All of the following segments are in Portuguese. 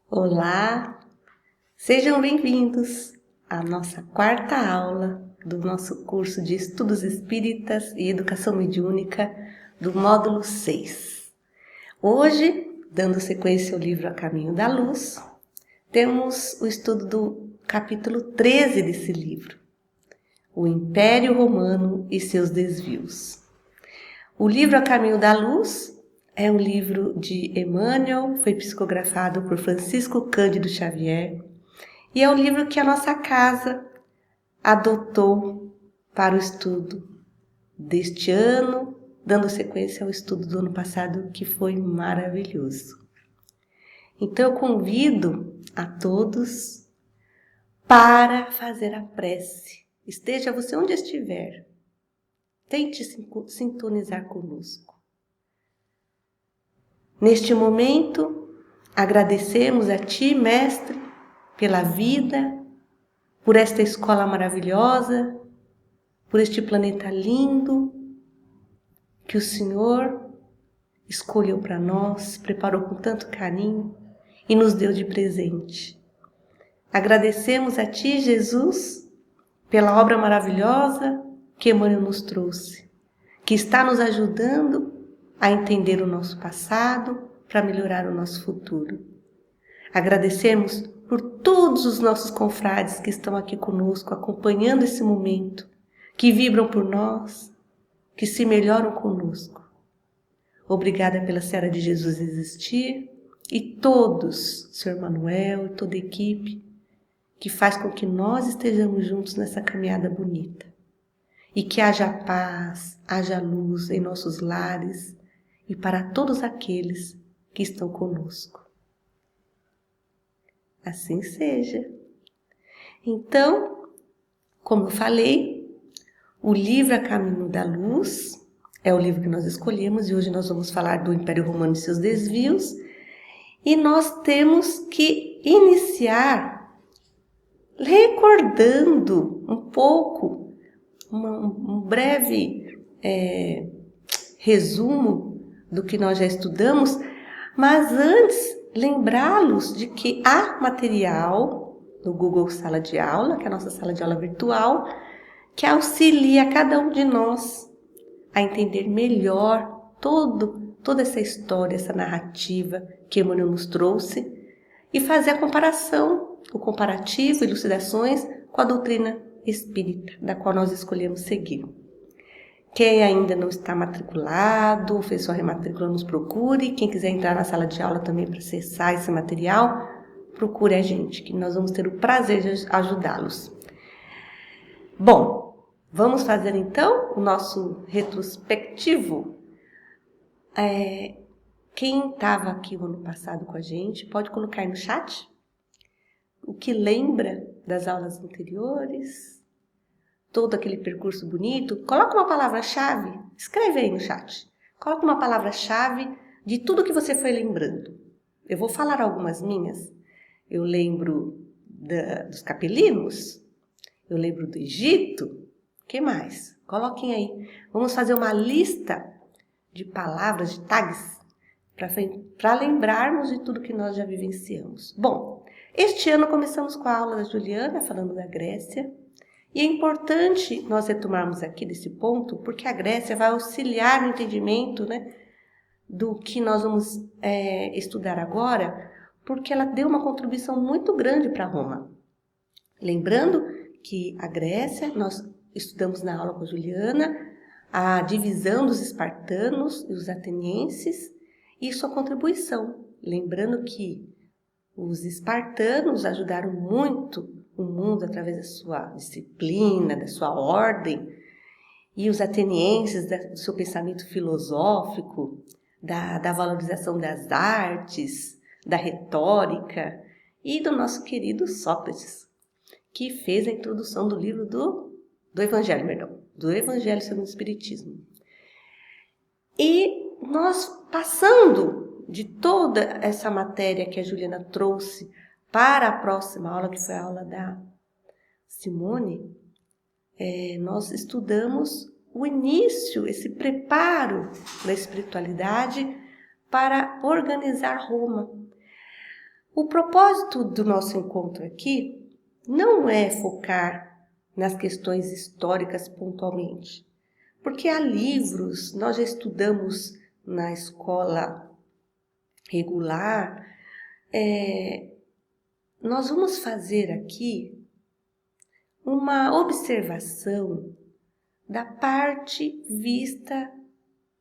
Olá, sejam bem-vindos à nossa quarta aula do nosso curso de Estudos Espíritas e Educação Mediúnica do módulo 6. Hoje, dando sequência ao livro A Caminho da Luz, temos o estudo do capítulo 13 desse livro, O Império Romano e seus desvios. O livro A Caminho da Luz é um livro de Emmanuel, foi psicografado por Francisco Cândido Xavier e é um livro que a nossa casa adotou para o estudo deste ano, dando sequência ao estudo do ano passado, que foi maravilhoso. Então eu convido a todos para fazer a prece. Esteja você onde estiver, tente sintonizar conosco. Neste momento, agradecemos a Ti, Mestre, pela vida, por esta escola maravilhosa, por este planeta lindo que o Senhor escolheu para nós, preparou com tanto carinho e nos deu de presente. Agradecemos a Ti, Jesus, pela obra maravilhosa que Emmanuel nos trouxe, que está nos ajudando a entender o nosso passado para melhorar o nosso futuro. Agradecemos por todos os nossos confrades que estão aqui conosco, acompanhando esse momento, que vibram por nós, que se melhoram conosco. Obrigada pela Seara de Jesus existir e todos, Sr. Manuel e toda a equipe, que faz com que nós estejamos juntos nessa caminhada bonita. E que haja paz, haja luz em nossos lares, e para todos aqueles que estão conosco. Assim seja. Então, como eu falei, o livro A Caminho da Luz é o livro que nós escolhemos e hoje nós vamos falar do Império Romano e seus desvios. E nós temos que iniciar recordando um pouco, um breve resumo do que nós já estudamos, mas antes lembrá-los de que há material no Google Sala de Aula, que é a nossa sala de aula virtual, que auxilia cada um de nós a entender melhor toda essa história, essa narrativa que Emmanuel nos trouxe e fazer a comparação, o comparativo, elucidações com a doutrina espírita, da qual nós escolhemos seguir. Quem ainda não está matriculado, fez sua rematrícula, nos procure. Quem quiser entrar na sala de aula também para acessar esse material, procure a gente, que nós vamos ter o prazer de ajudá-los. Bom, vamos fazer então o nosso retrospectivo. Quem estava aqui o ano passado com a gente, pode colocar aí no chat o que lembra das aulas anteriores, todo aquele percurso bonito. Coloca uma palavra-chave, escreve aí no chat. Coloca uma palavra-chave de tudo que você foi lembrando. Eu vou falar algumas minhas. Eu lembro dos capelinos, eu lembro do Egito. O que mais? Coloquem aí. Vamos fazer uma lista de palavras, de tags, para lembrarmos de tudo que nós já vivenciamos. Bom, este ano começamos com a aula da Juliana, falando da Grécia. E é importante nós retomarmos aqui desse ponto, porque a Grécia vai auxiliar no entendimento, do que nós vamos estudar agora, porque ela deu uma contribuição muito grande para Roma. Lembrando que a Grécia, nós estudamos na aula com a Juliana, a divisão dos espartanos e os atenienses e sua contribuição. Lembrando que os espartanos ajudaram muito o mundo através da sua disciplina, da sua ordem, e os atenienses do seu pensamento filosófico, da valorização das artes, da retórica, e do nosso querido Sócrates, que fez a introdução do livro do Evangelho, do Evangelho segundo o Espiritismo. E nós, passando de toda essa matéria que a Juliana trouxe para a próxima aula, que foi a aula da Simone, nós estudamos o início, esse preparo da espiritualidade para organizar Roma. O propósito do nosso encontro aqui não é focar nas questões históricas pontualmente, porque há livros, nós já estudamos na escola regular, nós vamos fazer aqui uma observação da parte vista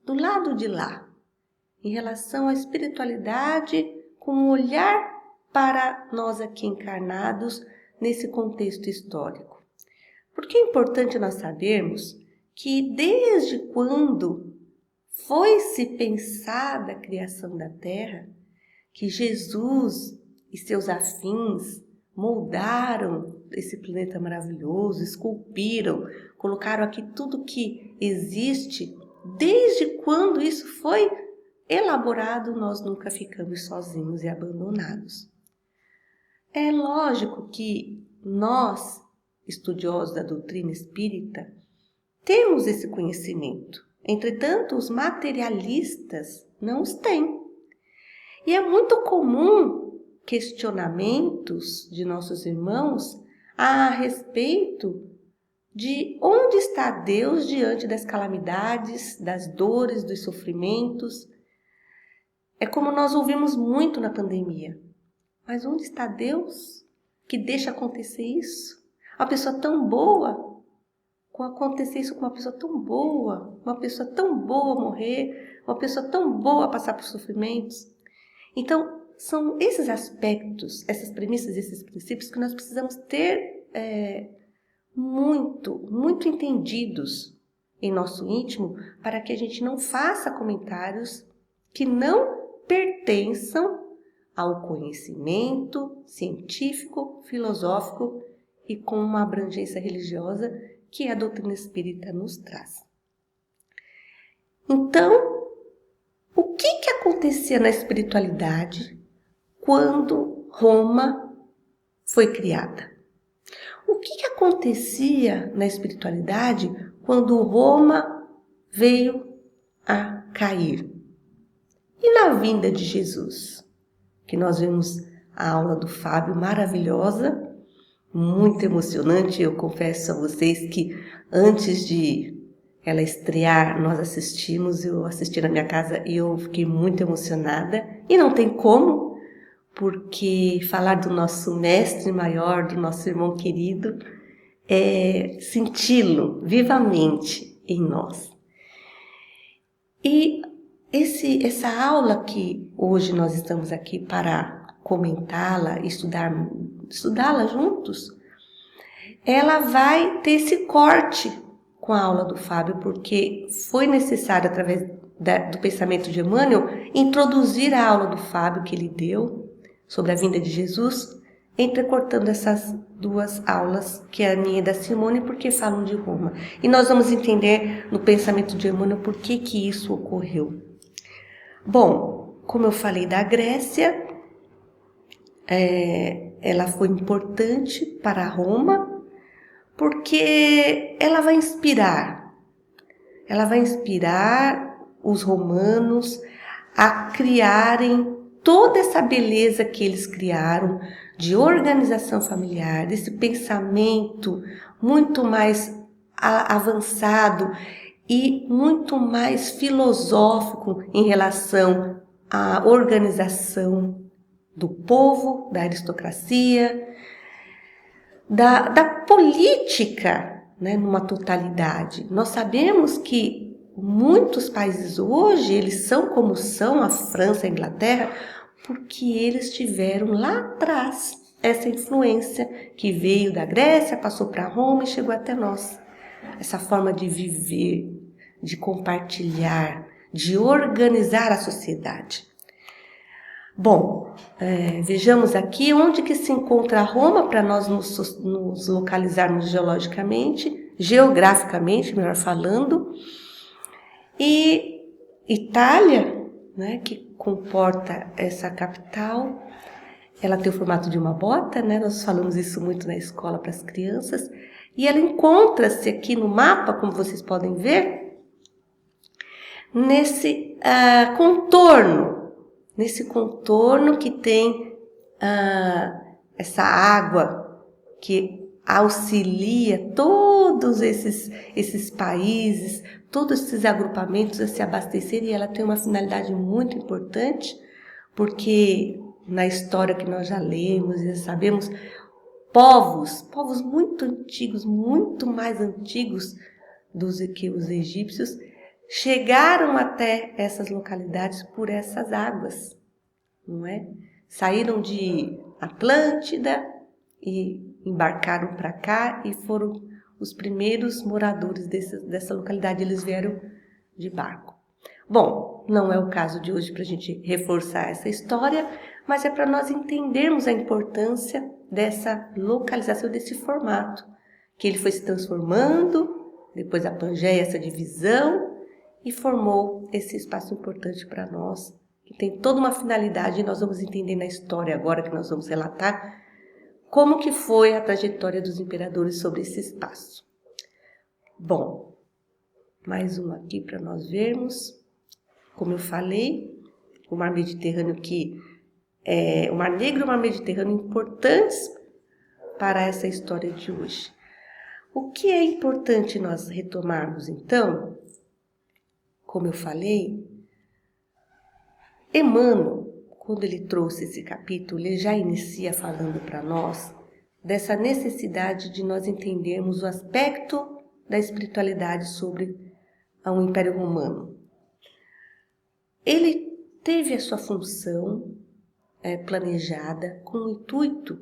do lado de lá, em relação à espiritualidade, com um olhar para nós aqui encarnados nesse contexto histórico. Porque é importante nós sabermos que desde quando foi-se pensada a criação da Terra, que Jesus e seus afins moldaram esse planeta maravilhoso, esculpiram, colocaram aqui tudo que existe, desde quando isso foi elaborado, nós nunca ficamos sozinhos e abandonados. É lógico que nós, estudiosos da doutrina espírita, temos esse conhecimento. Entretanto, os materialistas não os têm. E é muito comum questionamentos de nossos irmãos a respeito de onde está Deus diante das calamidades, das dores, dos sofrimentos. É como nós ouvimos muito na pandemia. Mas onde está Deus que deixa acontecer isso? Uma pessoa tão boa, acontecer isso com uma pessoa tão boa morrer, uma pessoa tão boa passar por sofrimentos. Então, são esses aspectos, essas premissas, esses princípios que nós precisamos ter muito entendidos em nosso íntimo, para que a gente não faça comentários que não pertençam ao conhecimento científico, filosófico e com uma abrangência religiosa que a doutrina espírita nos traz. Então, o que acontecia na espiritualidade quando Roma foi criada? O que acontecia na espiritualidade quando Roma veio a cair? E na vinda de Jesus? Que nós vimos a aula do Fábio maravilhosa, muito emocionante. Eu confesso a vocês que antes de ela estrear, nós assistimos, eu assisti na minha casa e eu fiquei muito emocionada. E não tem como, porque falar do nosso mestre maior, do nosso irmão querido, é senti-lo vivamente em nós. E essa aula que hoje nós estamos aqui para comentá-la, estudá-la juntos, ela vai ter esse corte com a aula do Fábio, porque foi necessário, através do pensamento de Emmanuel, introduzir a aula do Fábio que ele deu sobre a vinda de Jesus, entrecortando essas duas aulas, que é a minha e da Simone, porque falam de Roma. E nós vamos entender no pensamento de Emmanuel por que isso ocorreu. Bom, como eu falei da Grécia, ela foi importante para Roma, porque ela vai inspirar os romanos a criarem toda essa beleza que eles criaram de organização familiar, desse pensamento muito mais avançado e muito mais filosófico em relação à organização do povo, da aristocracia, da política, né, numa totalidade. Nós sabemos que muitos países hoje, eles são como são, a França, a Inglaterra, porque eles tiveram lá atrás essa influência que veio da Grécia, passou para Roma e chegou até nós. Essa forma de viver, de compartilhar, de organizar a sociedade. Bom, vejamos aqui onde que se encontra Roma, para nós nos localizarmos geograficamente, melhor falando. E Itália, né, que comporta essa capital, ela tem o formato de uma bota, né? Nós falamos isso muito na escola para as crianças. E ela encontra-se aqui no mapa, como vocês podem ver, nesse contorno que tem essa água que auxilia todos esses países, todos esses agrupamentos a se abastecerem, e ela tem uma finalidade muito importante, porque na história que nós já lemos e já sabemos, povos muito antigos, muito mais antigos do que os egípcios, chegaram até essas localidades por essas águas, não é? Saíram de Atlântida e embarcaram para cá e foram os primeiros moradores dessa localidade. Eles vieram de barco. Bom, não é o caso de hoje para a gente reforçar essa história, mas é para nós entendermos a importância dessa localização, desse formato, que ele foi se transformando, depois da Pangeia, essa divisão, e formou esse espaço importante para nós, que tem toda uma finalidade, e nós vamos entender na história agora que nós vamos relatar, como que foi a trajetória dos imperadores sobre esse espaço. Bom, mais um aqui para nós vermos. Como eu falei, o Mar Mediterrâneo o Mar Negro e o Mar Mediterrâneo importantes para essa história de hoje. O que é importante nós retomarmos, então, como eu falei, Emmanuel, quando ele trouxe esse capítulo, ele já inicia falando para nós dessa necessidade de nós entendermos o aspecto da espiritualidade sobre o Império Romano. Ele teve a sua função planejada com o intuito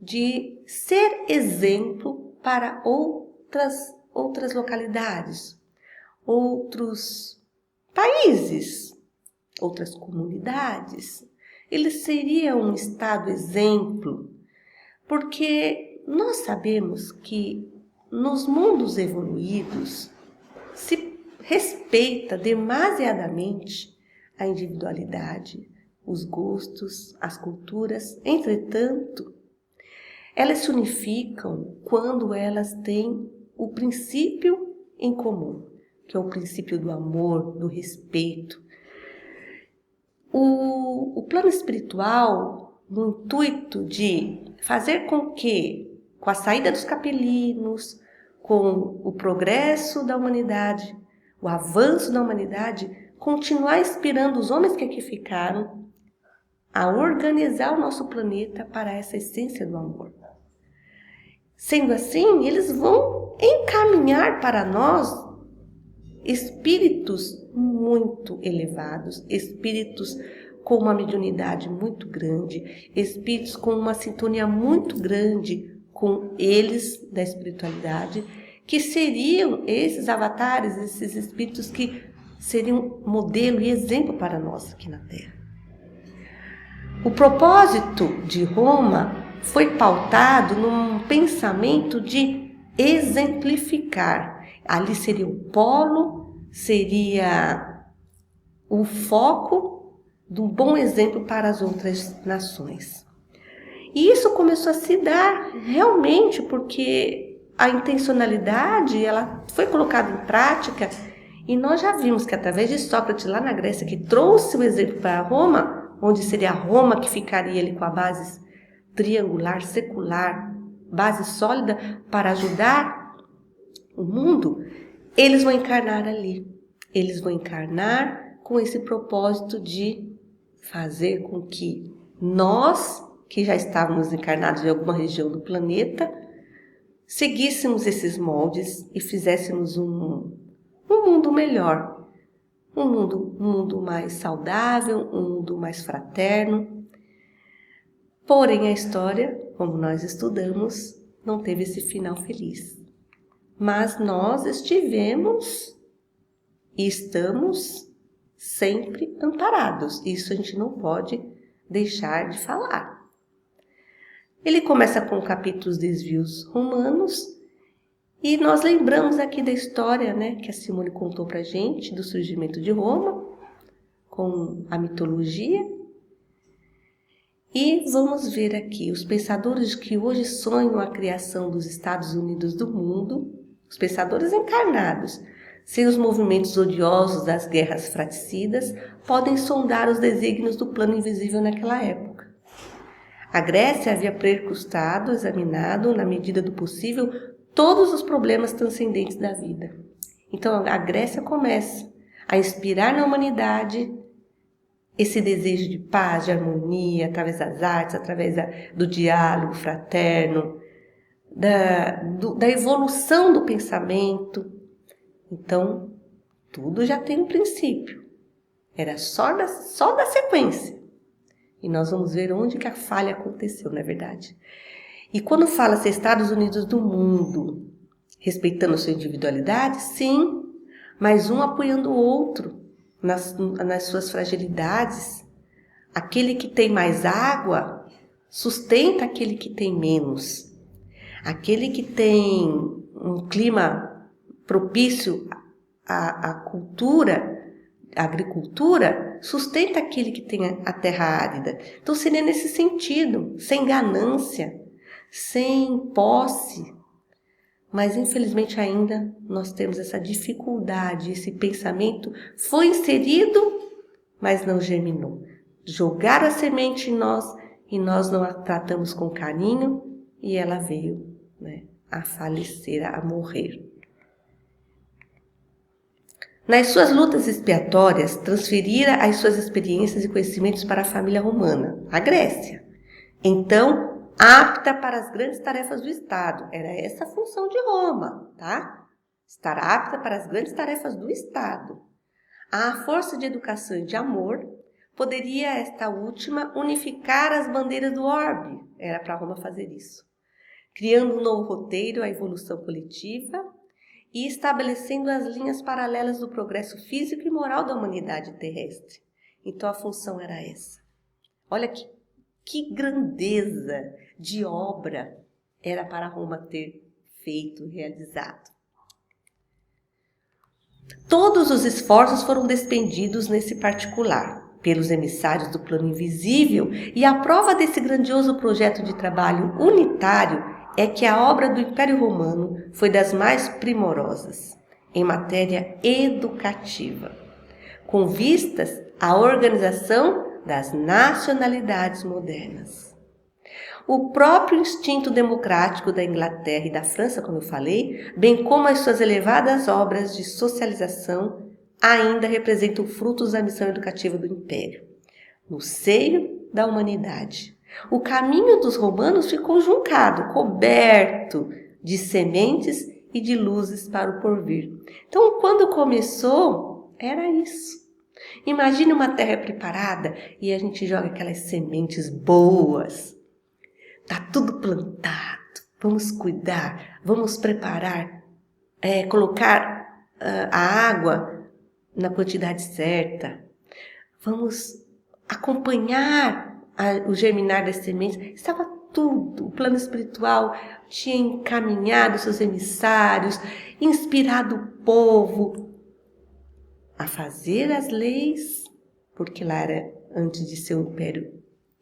de ser exemplo para outras localidades, outros países, outras comunidades. Ele seria um estado exemplo, porque nós sabemos que nos mundos evoluídos se respeita demasiadamente a individualidade, os gostos, as culturas. Entretanto, elas se unificam quando elas têm o princípio em comum, que é o princípio do amor, do respeito. O plano espiritual, no intuito de fazer com que, com a saída dos capelinos, com o progresso da humanidade, o avanço da humanidade, continuar inspirando os homens que aqui ficaram a organizar o nosso planeta para essa essência do amor. Sendo assim, eles vão encaminhar para nós espíritos muito elevados, espíritos com uma mediunidade muito grande, espíritos com uma sintonia muito grande com eles da espiritualidade, que seriam esses avatares, esses espíritos que seriam modelo e exemplo para nós aqui na Terra. O propósito de Roma foi pautado num pensamento de exemplificar. Ali seria o polo, seria o foco de um bom exemplo para as outras nações. E isso começou a se dar realmente porque a intencionalidade ela foi colocada em prática, e nós já vimos que através de Sócrates lá na Grécia, que trouxe o exemplo para Roma, onde seria Roma que ficaria ali com a base triangular, secular, base sólida para ajudar o mundo, eles vão encarnar ali. Eles vão encarnar com esse propósito de fazer com que nós, que já estávamos encarnados em alguma região do planeta, seguíssemos esses moldes e fizéssemos um mundo melhor, um mundo mais saudável, um mundo mais fraterno. Porém, a história, como nós estudamos, não teve esse final feliz. Mas nós estivemos e estamos sempre amparados. Isso a gente não pode deixar de falar. Ele começa com o capítulo dos desvios romanos, e nós lembramos aqui da história, que a Simone contou pra gente, do surgimento de Roma, com a mitologia. E vamos ver aqui os pensadores que hoje sonham a criação dos Estados Unidos do mundo, os pensadores encarnados, sem os movimentos odiosos das guerras fratricidas, podem sondar os desígnios do plano invisível naquela época. A Grécia havia percustado, examinado, na medida do possível, todos os problemas transcendentes da vida. Então a Grécia começa a inspirar na humanidade esse desejo de paz, de harmonia, através das artes, através do diálogo fraterno, da evolução do pensamento. Então, tudo já tem um princípio. Era só da sequência. E nós vamos ver onde que a falha aconteceu, não é verdade? E quando fala-se Estados Unidos do mundo, respeitando a sua individualidade, sim, mas um apoiando o outro nas suas fragilidades. Aquele que tem mais água sustenta aquele que tem menos. Aquele que tem um clima propício à cultura, à agricultura, sustenta aquele que tem a terra árida. Então seria nesse sentido, sem ganância, sem posse. Mas infelizmente ainda nós temos essa dificuldade, esse pensamento foi inserido, mas não germinou. Jogaram a semente em nós e nós não a tratamos com carinho e ela veio, né, a falecer, a morrer. Nas suas lutas expiatórias, transferira as suas experiências e conhecimentos para a família romana, a Grécia. Então, apta para as grandes tarefas do Estado. Era essa a função de Roma, tá? Estar apta para as grandes tarefas do Estado. À força de educação e de amor, poderia esta última unificar as bandeiras do orbe. Era para Roma fazer isso. Criando um novo roteiro à evolução coletiva e estabelecendo as linhas paralelas do progresso físico e moral da humanidade terrestre. Então a função era essa. Olha que grandeza de obra era para Roma ter feito, realizado. Todos os esforços foram despendidos nesse particular, pelos emissários do plano invisível, e a prova desse grandioso projeto de trabalho unitário é que a obra do Império Romano foi das mais primorosas, em matéria educativa, com vistas à organização das nacionalidades modernas. O próprio instinto democrático da Inglaterra e da França, como eu falei, bem como as suas elevadas obras de socialização, ainda representam frutos da missão educativa do Império, no seio da humanidade. O caminho dos romanos ficou juncado, coberto de sementes e de luzes para o porvir. Então, quando começou, era isso. Imagine uma terra preparada e a gente joga aquelas sementes boas. Tá tudo plantado, vamos cuidar, vamos preparar, colocar a água na quantidade certa. Vamos acompanhar o germinar das sementes. Estava tudo, o plano espiritual tinha encaminhado seus emissários, inspirado o povo a fazer as leis, porque lá era, antes de ser um império,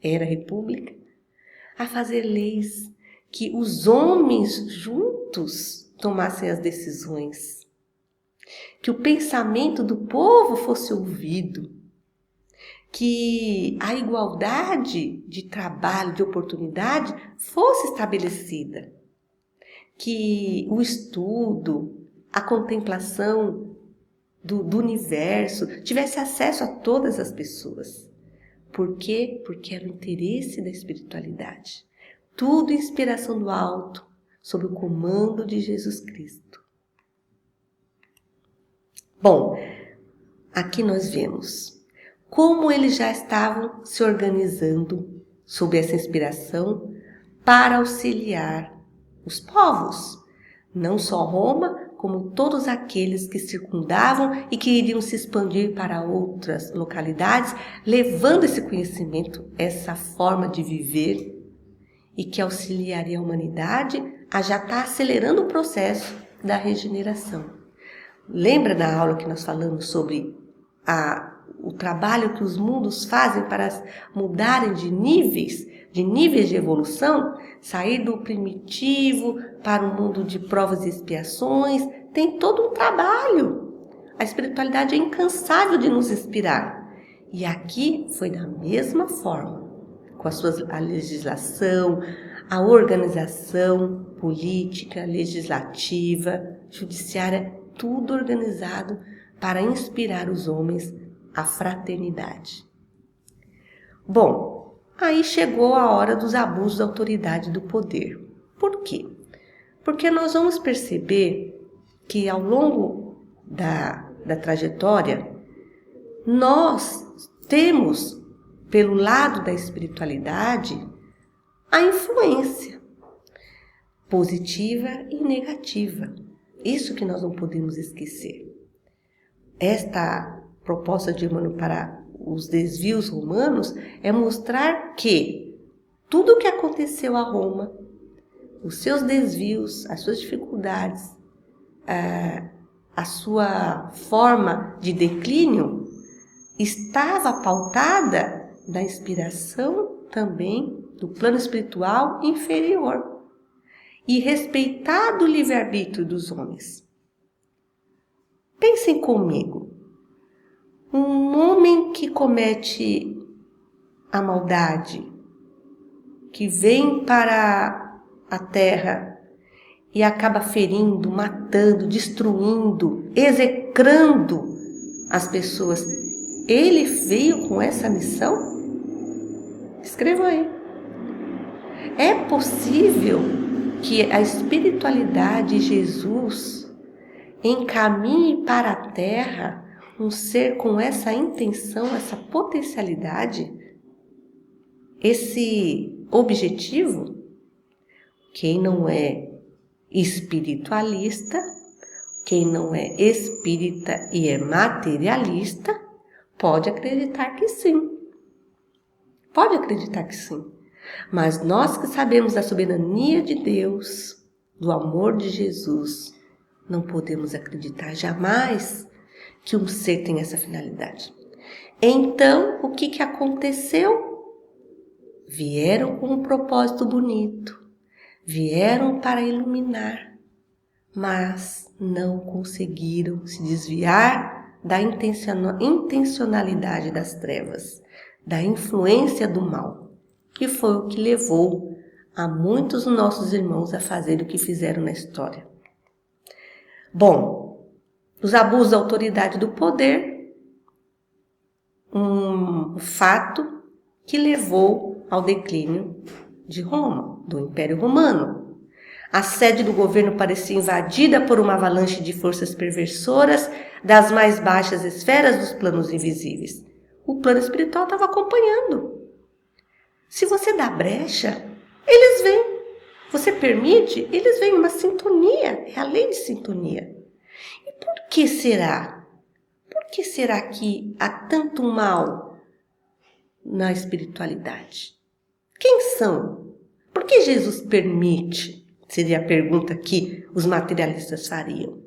era república, a fazer leis que os homens juntos tomassem as decisões, que o pensamento do povo fosse ouvido, que a igualdade de trabalho, de oportunidade fosse estabelecida, que o estudo, a contemplação do universo tivesse acesso a todas as pessoas. Por quê? Porque era o interesse da espiritualidade. Tudo inspiração do alto, sob o comando de Jesus Cristo. Bom, aqui nós vemos como eles já estavam se organizando sob essa inspiração para auxiliar os povos, não só Roma, como todos aqueles que circundavam e que iriam se expandir para outras localidades, levando esse conhecimento, essa forma de viver, e que auxiliaria a humanidade a já estar acelerando o processo da regeneração. Lembra da aula que nós falamos sobre o trabalho que os mundos fazem para mudarem de níveis de evolução, sair do primitivo para um mundo de provas e expiações? Tem todo um trabalho. A espiritualidade é incansável de nos inspirar. E aqui foi da mesma forma. com a legislação, a organização política, legislativa, judiciária, tudo organizado para inspirar os homens à fraternidade. Bom, aí chegou a hora dos abusos da autoridade e do poder. Por quê? Porque nós vamos perceber que ao longo da trajetória, nós temos, pelo lado da espiritualidade, a influência positiva e negativa. Isso que nós não podemos esquecer. Esta proposta de Emmanuel para os desvios romanos é mostrar que tudo o que aconteceu a Roma, os seus desvios, as suas dificuldades, a sua forma de declínio estava pautada na inspiração também do plano espiritual inferior e respeitado o livre-arbítrio dos homens. Pensem comigo, um homem que comete a maldade, que vem para a terra e acaba ferindo, matando, destruindo, execrando as pessoas, ele veio com essa missão? Escrevam aí. É possível que a espiritualidade de Jesus encaminhe para a terra um ser com essa intenção, essa potencialidade, esse objetivo? Quem não é espiritualista, quem não é espírita e é materialista, pode acreditar que sim. Pode acreditar que sim. Mas nós que sabemos da soberania de Deus, do amor de Jesus, não podemos acreditar jamais que um ser tem essa finalidade. Então, o que aconteceu? Vieram com um propósito bonito, vieram para iluminar, mas não conseguiram se desviar da intencionalidade das trevas, da influência do mal, que foi o que levou a muitos dos nossos irmãos a fazer o que fizeram na história. Bom, os abusos da autoridade e do poder, um fato que levou ao declínio de Roma, do Império Romano. A sede do governo parecia invadida por uma avalanche de forças perversoras das mais baixas esferas dos planos invisíveis. O plano espiritual estava acompanhando. Se você dá brecha, eles vêm. Você permite, eles vêm. Uma sintonia, é a lei de sintonia. E por que será? Por que será que há tanto mal na espiritualidade? Quem são? Por que Jesus permite? Seria a pergunta que os materialistas fariam.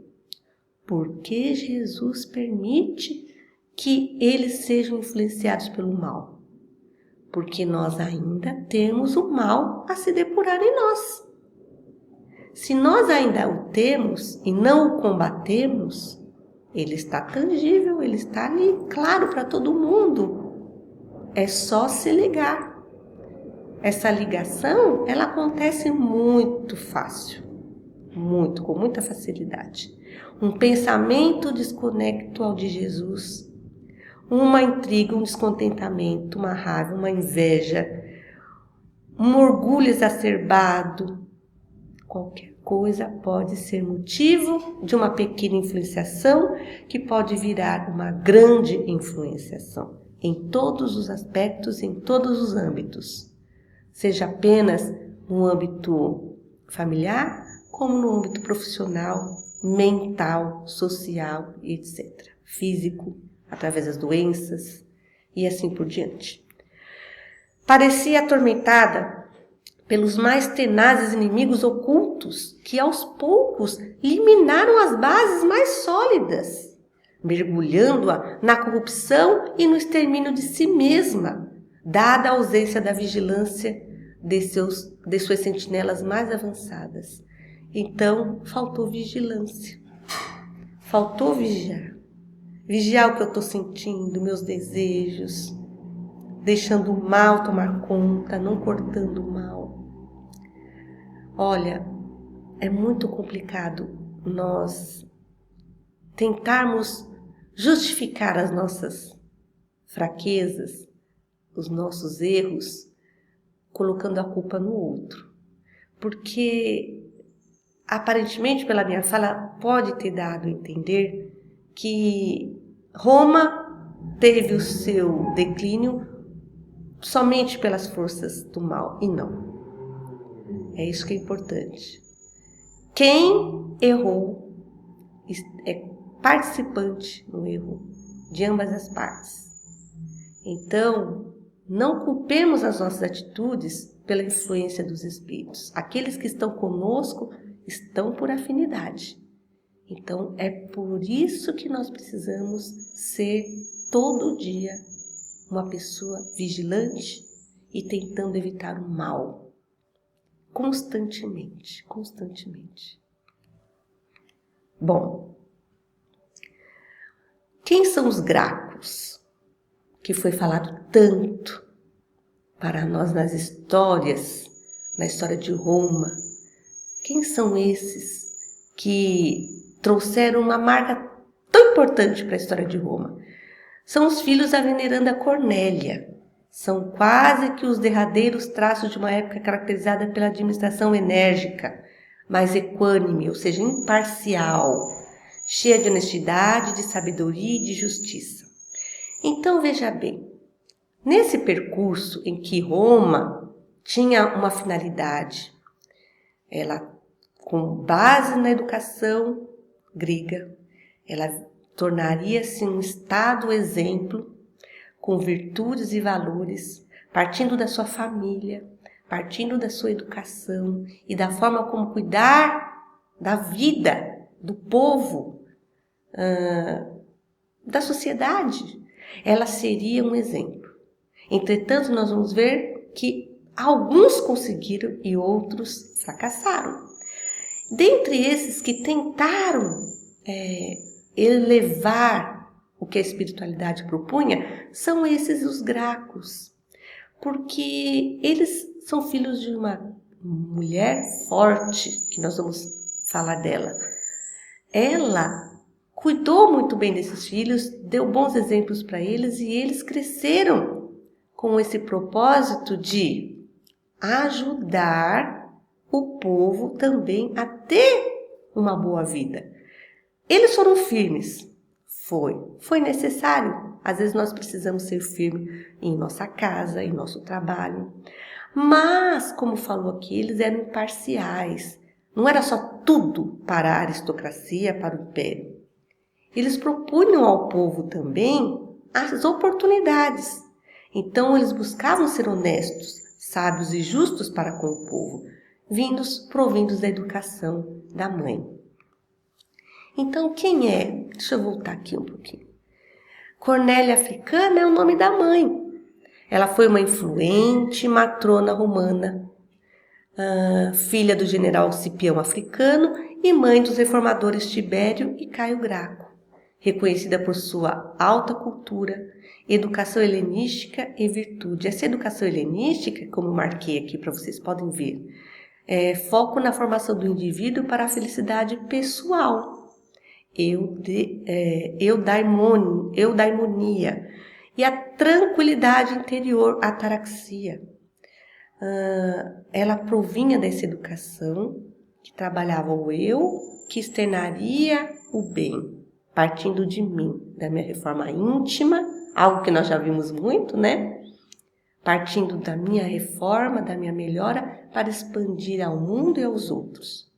Por que Jesus permite que eles sejam influenciados pelo mal? Porque nós ainda temos o mal a se depurar em nós. Se nós ainda o temos e não o combatemos, ele está tangível, ele está ali, claro, para todo mundo. É só se ligar. Essa ligação, ela acontece muito fácil, com muita facilidade. Um pensamento desconecto ao de Jesus, uma intriga, um descontentamento, uma raiva, uma inveja, um orgulho exacerbado, qualquer coisa pode ser motivo de uma pequena influenciação que pode virar uma grande influenciação em todos os aspectos, em todos os âmbitos. Seja apenas no âmbito familiar, como no âmbito profissional, mental, social, etc. Físico, através das doenças e assim por diante. Parecia atormentada pelos mais tenazes inimigos ocultos que aos poucos liminaram as bases mais sólidas, mergulhando-a na corrupção e no extermínio de si mesma, dada a ausência da vigilância de suas sentinelas mais avançadas. Então, faltou vigilância. Faltou vigiar. Vigiar o que eu estou sentindo, meus desejos, deixando o mal tomar conta, não cortando o mal. Olha, é muito complicado nós tentarmos justificar as nossas fraquezas, os nossos erros, colocando a culpa no outro. Porque, aparentemente, pela minha fala, pode ter dado a entender que Roma teve o seu declínio somente pelas forças do mal, e não. É isso que é importante. Quem errou é participante no erro de ambas as partes. Então, não culpemos as nossas atitudes pela influência dos espíritos. Aqueles que estão conosco estão por afinidade. Então, é por isso que nós precisamos ser todo dia uma pessoa vigilante e tentando evitar o mal. Constantemente. Bom, quem são os Gracos? Que foi falado tanto para nós nas histórias, na história de Roma. Quem são esses que trouxeram uma marca tão importante para a história de Roma? São os filhos da veneranda Cornélia. São quase que os derradeiros traços de uma época caracterizada pela administração enérgica, mas equânime, ou seja, imparcial, cheia de honestidade, de sabedoria e de justiça. Então, veja bem, nesse percurso em que Roma tinha uma finalidade, ela, com base na educação grega, ela tornaria-se um Estado exemplo, com virtudes e valores, partindo da sua família, partindo da sua educação e da forma como cuidar da vida do povo, da sociedade. Ela seria um exemplo. Entretanto, nós vamos ver que alguns conseguiram e outros fracassaram. Dentre esses que tentaram elevar o que a espiritualidade propunha, são esses os Gracos, porque eles são filhos de uma mulher forte, que nós vamos falar dela. Ela cuidou muito bem desses filhos, deu bons exemplos para eles e eles cresceram com esse propósito de ajudar o povo também a ter uma boa vida. Eles foram firmes. Foi necessário. Às vezes nós precisamos ser firmes em nossa casa, em nosso trabalho. Mas, como falou aqui, eles eram imparciais. Não era só tudo para a aristocracia, para o império. Eles propunham ao povo também as oportunidades. Então, eles buscavam ser honestos, sábios e justos para com o povo, provindos da educação da mãe. Então, quem é? Deixa eu voltar aqui um pouquinho. Cornélia Africana é o nome da mãe. Ela foi uma influente matrona romana, filha do general Cipião Africano e mãe dos reformadores Tibério e Caio Graco, reconhecida por sua alta cultura, educação helenística e virtude. Essa educação helenística, como eu marquei aqui para vocês podem ver, foco na formação do indivíduo para a felicidade pessoal. Eudaimonia e a tranquilidade interior, ataraxia. Ela provinha dessa educação que trabalhava o eu, que externaria o bem, partindo de mim, da minha reforma íntima, algo que nós já vimos muito, né? Partindo da minha reforma, da minha melhora, para expandir ao mundo e aos outros.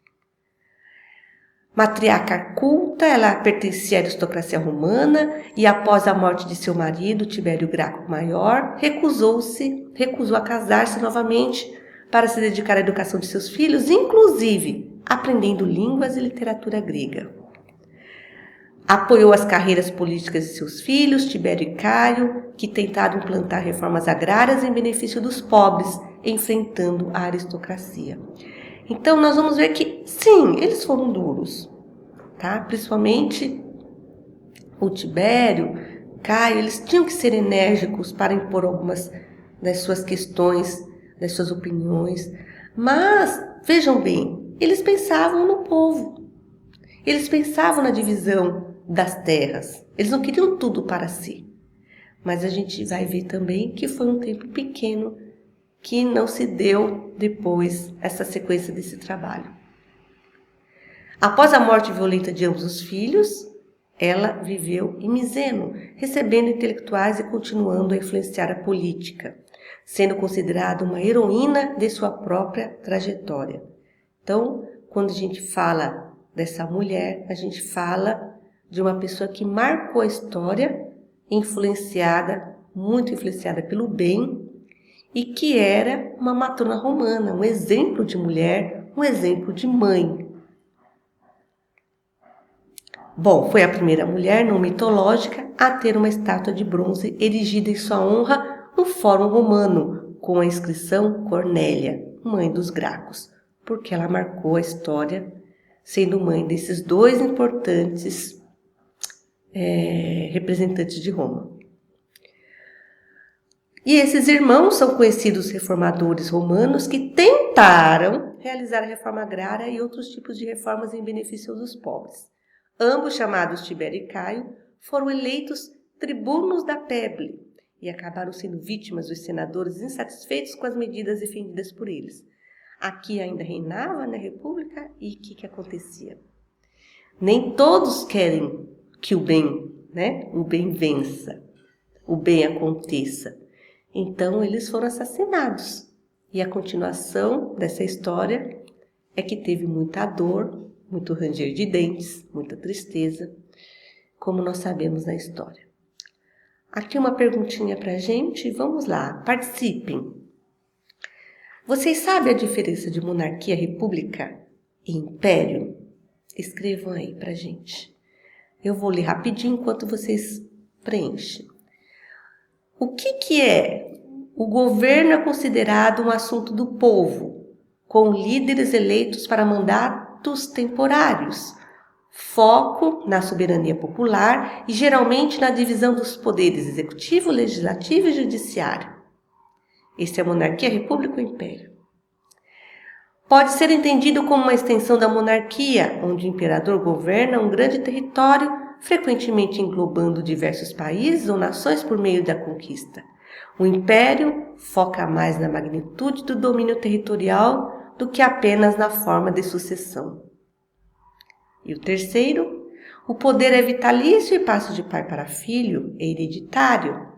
Matriarca culta, ela pertencia à aristocracia romana e após a morte de seu marido, Tibério Graco Maior, recusou a casar-se novamente para se dedicar à educação de seus filhos, inclusive aprendendo línguas e literatura grega. Apoiou as carreiras políticas de seus filhos, Tibério e Caio, que tentaram implantar reformas agrárias em benefício dos pobres, enfrentando a aristocracia. Então, nós vamos ver que, sim, eles foram duros, tá? Principalmente o Tibério Caio, eles tinham que ser enérgicos para impor algumas das suas questões, das suas opiniões. Mas, vejam bem, eles pensavam no povo. Eles pensavam na divisão das terras. Eles não queriam tudo para si. Mas a gente vai ver também que foi um tempo pequeno que não se deu depois essa sequência desse trabalho. Após a morte violenta de ambos os filhos, ela viveu em Miseno, recebendo intelectuais e continuando a influenciar a política, sendo considerada uma heroína de sua própria trajetória. Então, quando a gente fala dessa mulher, a gente fala de uma pessoa que marcou a história, muito influenciada pelo bem, e que era uma matrona romana, um exemplo de mulher, um exemplo de mãe. Bom, foi a primeira mulher não mitológica a ter uma estátua de bronze erigida em sua honra no Fórum Romano, com a inscrição Cornélia, mãe dos Gracos, porque ela marcou a história, sendo mãe desses dois importantes representantes de Roma. E esses irmãos são conhecidos reformadores romanos que tentaram realizar a reforma agrária e outros tipos de reformas em benefício dos pobres. Ambos, chamados Tibério e Caio, foram eleitos tribunos da plebe e acabaram sendo vítimas dos senadores insatisfeitos com as medidas defendidas por eles. Aqui ainda reinava na República e o que acontecia? Nem todos querem que o bem vença, o bem aconteça. Então eles foram assassinados. E a continuação dessa história é que teve muita dor, muito ranger de dentes, muita tristeza, como nós sabemos na história. Aqui uma perguntinha pra gente, vamos lá, participem. Vocês sabem a diferença de monarquia, república e império? Escrevam aí pra gente. Eu vou ler rapidinho enquanto vocês preenchem. O que é? O governo é considerado um assunto do povo, com líderes eleitos para mandatos temporários, foco na soberania popular e geralmente na divisão dos poderes executivo, legislativo e judiciário. Esse é a monarquia, república ou império. Pode ser entendido como uma extensão da monarquia, onde o imperador governa um grande território, frequentemente englobando diversos países ou nações por meio da conquista. O império foca mais na magnitude do domínio territorial do que apenas na forma de sucessão. E o terceiro, o poder é vitalício e passa de pai para filho, é hereditário.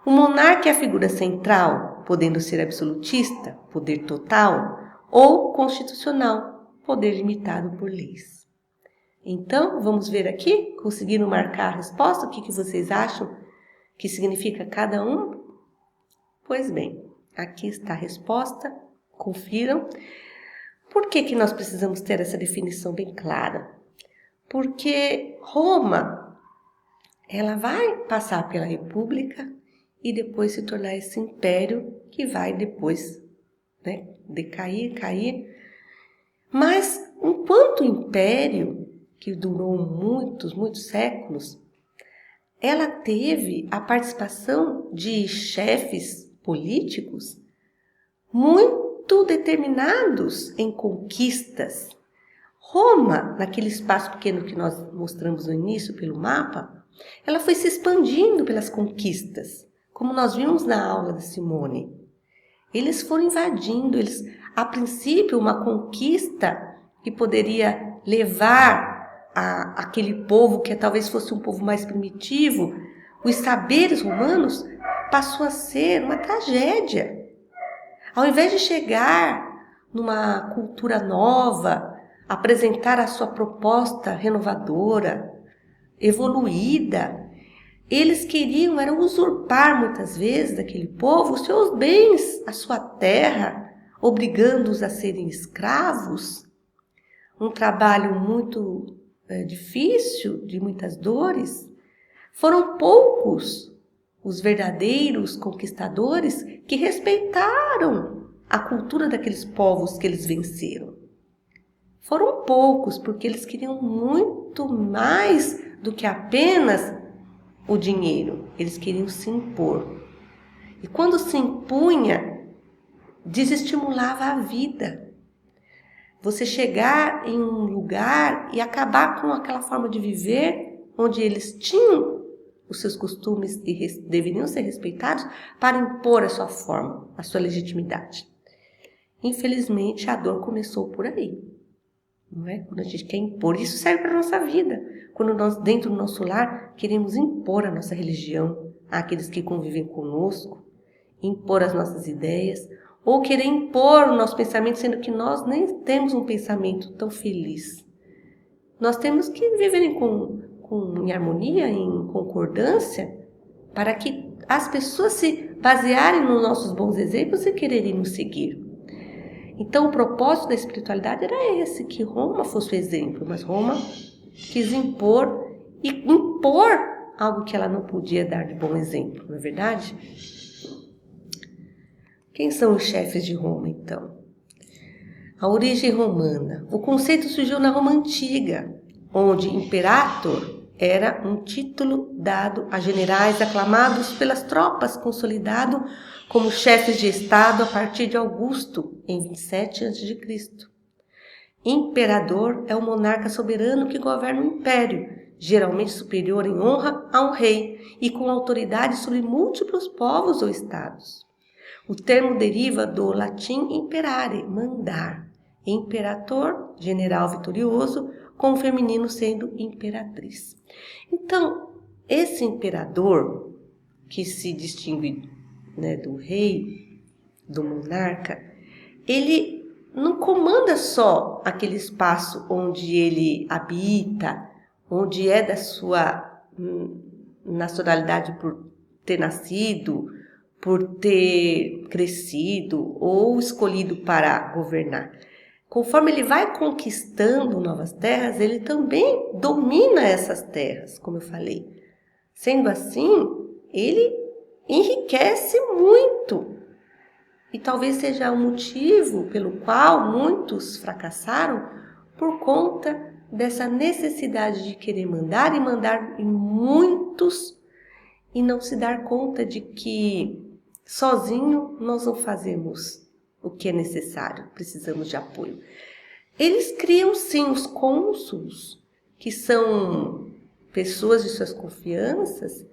O monarca é a figura central, podendo ser absolutista, poder total, ou constitucional, poder limitado por leis. Então, vamos ver aqui, conseguiram marcar a resposta? O que vocês acham que significa cada um? Pois bem, aqui está a resposta, confiram. Por que nós precisamos ter essa definição bem clara? Porque Roma, ela vai passar pela República e depois se tornar esse império que vai depois decair, cair. Mas, enquanto império, que durou muitos séculos, ela teve a participação de chefes políticos muito determinados em conquistas. Roma, naquele espaço pequeno que nós mostramos no início pelo mapa, ela foi se expandindo pelas conquistas, como nós vimos na aula da Simone. Eles foram invadindo, a princípio uma conquista que poderia levar aquele povo que talvez fosse um povo mais primitivo, os saberes romanos, passou a ser uma tragédia. Ao invés de chegar numa cultura nova, apresentar a sua proposta renovadora, evoluída, eles queriam usurpar muitas vezes daquele povo os seus bens, a sua terra, obrigando-os a serem escravos. Um trabalho muito difícil, de muitas dores. Foram poucos os verdadeiros conquistadores que respeitaram a cultura daqueles povos que eles venceram. Foram poucos, porque eles queriam muito mais do que apenas o dinheiro. eles queriam se impor. E quando se impunha, desestimulava a vida. Você chegar em um lugar e acabar com aquela forma de viver, onde eles tinham os seus costumes e deveriam ser respeitados, para impor a sua forma, a sua legitimidade. Infelizmente, a dor começou por aí. Não é? Quando a gente quer impor, isso serve para a nossa vida. Quando nós, dentro do nosso lar, queremos impor a nossa religião àqueles que convivem conosco, impor as nossas ideias, ou querer impor o nosso pensamento, sendo que nós nem temos um pensamento tão feliz. Nós temos que viver em harmonia, em concordância, para que as pessoas se basearem nos nossos bons exemplos e quererem nos seguir. Então, o propósito da espiritualidade era esse, que Roma fosse o exemplo, mas Roma quis impor algo que ela não podia dar de bom exemplo, não é verdade? Quem são os chefes de Roma, então? A origem romana. O conceito surgiu na Roma Antiga, onde imperator era um título dado a generais aclamados pelas tropas, consolidado como chefes de Estado a partir de Augusto, em 27 a.C. Imperador é o monarca soberano que governa o império, geralmente superior em honra a um rei e com autoridade sobre múltiplos povos ou estados. O termo deriva do latim imperare, mandar, imperator, general vitorioso, com o feminino sendo imperatriz. Então, esse imperador, que se distingue, né, do rei, do monarca, ele não comanda só aquele espaço onde ele habita, onde é da sua nacionalidade por ter nascido, por ter crescido ou escolhido para governar. Conforme ele vai conquistando novas terras, ele também domina essas terras, como eu falei. Sendo assim, ele enriquece muito. E talvez seja o motivo pelo qual muitos fracassaram por conta dessa necessidade de querer mandar e mandar em muitos e não se dar conta de que sozinho nós não fazemos o que é necessário, precisamos de apoio. Eles criam sim os cônsulos, que são pessoas de suas confianças,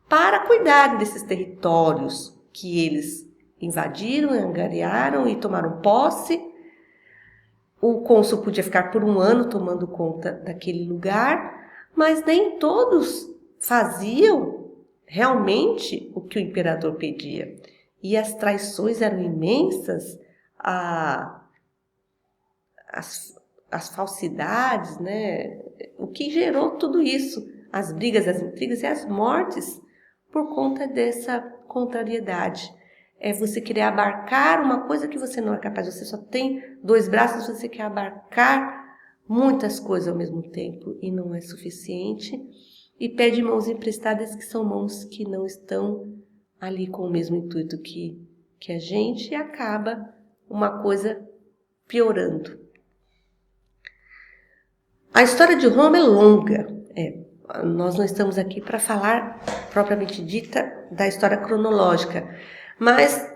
para cuidar desses territórios que eles invadiram, angariaram e tomaram posse. O cônsul podia ficar por um ano tomando conta daquele lugar, mas nem todos faziam realmente o que o imperador pedia. E as traições eram imensas, as falsidades, né? O que gerou tudo isso, as brigas, as intrigas e as mortes por conta dessa contrariedade. É você querer abarcar uma coisa que você não é capaz, você só tem 2 braços, você quer abarcar muitas coisas ao mesmo tempo e não é suficiente. E pede mãos emprestadas, que são mãos que não estão ali com o mesmo intuito que a gente, e acaba uma coisa piorando. A história de Roma é longa. Nós não estamos aqui para falar propriamente dita da história cronológica, mas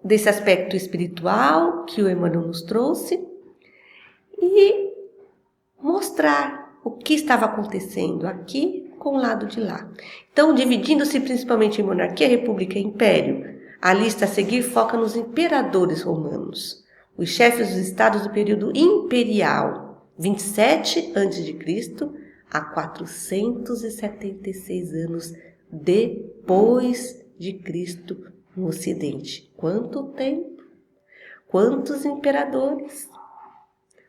desse aspecto espiritual que o Emmanuel nos trouxe e mostrar o que estava acontecendo aqui com o lado de lá. Então, dividindo-se principalmente em monarquia, república e império, a lista a seguir foca nos imperadores romanos, os chefes dos estados do período imperial, 27 a.C. a 476 anos depois de Cristo no Ocidente. Quanto tempo? Quantos imperadores?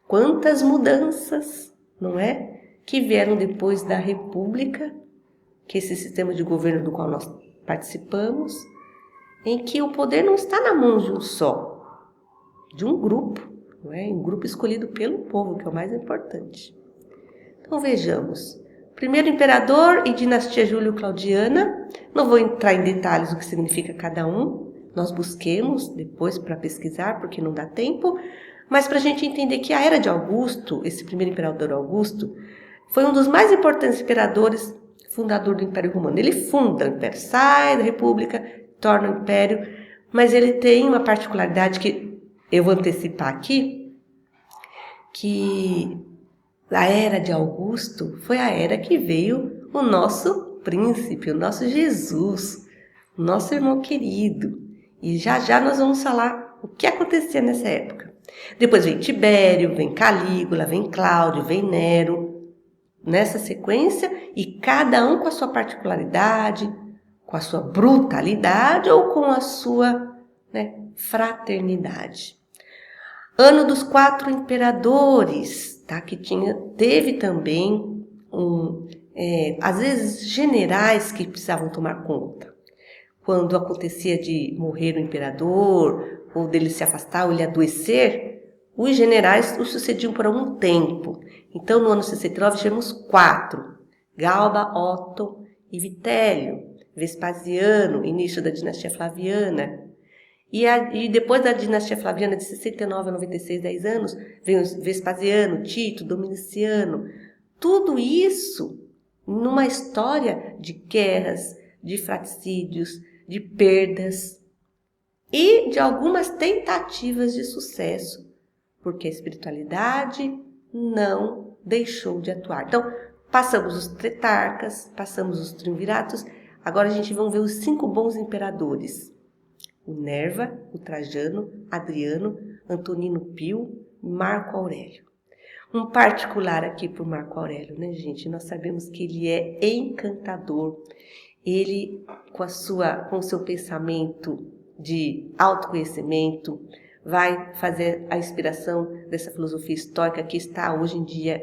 Quantas mudanças, não é? Que vieram depois da República, que é esse sistema de governo do qual nós participamos, em que o poder não está na mão de um só, de um grupo, não é? Um grupo escolhido pelo povo, que é o mais importante. Então vejamos, primeiro imperador e dinastia Júlio-Claudiana, não vou entrar em detalhes o que significa cada um, nós busquemos depois para pesquisar, porque não dá tempo, mas para a gente entender que a era de Augusto, esse primeiro imperador Augusto, foi um dos mais importantes imperadores fundador do Império Romano. Ele funda o Império, sai da República, torna o Império, mas ele tem uma particularidade que eu vou antecipar aqui, que a era de Augusto foi a era que veio o nosso príncipe, o nosso Jesus, o nosso irmão querido. E já já nós vamos falar o que acontecia nessa época. Depois vem Tibério, vem Calígula, vem Cláudio, vem Nero, nessa sequência, e cada um com a sua particularidade, com a sua brutalidade ou com a sua fraternidade. Ano dos 4 imperadores, tá? Que teve também às vezes generais que precisavam tomar conta. Quando acontecia de morrer o imperador, ou dele se afastar, ou ele adoecer, os generais o sucediam por algum tempo. Então, no ano 69, tivemos 4. Galba, Otto e Vitélio. Vespasiano, início da dinastia Flaviana. E depois da dinastia Flaviana, de 69 a 96, 10 anos, vem o Vespasiano, Tito, Dominiciano. Tudo isso numa história de guerras, de fratricídios, de perdas e de algumas tentativas de sucesso, porque a espiritualidade não deixou de atuar. Então, passamos os tretarcas, passamos os triunviratos, agora a gente vai ver os 5 bons imperadores. O Nerva, o Trajano, Adriano, Antonino Pio, Marco Aurélio. Um particular aqui para o Marco Aurélio, né, gente? Nós sabemos que ele é encantador. Ele, com o seu pensamento de autoconhecimento, vai fazer a inspiração dessa filosofia estoica que está hoje em dia,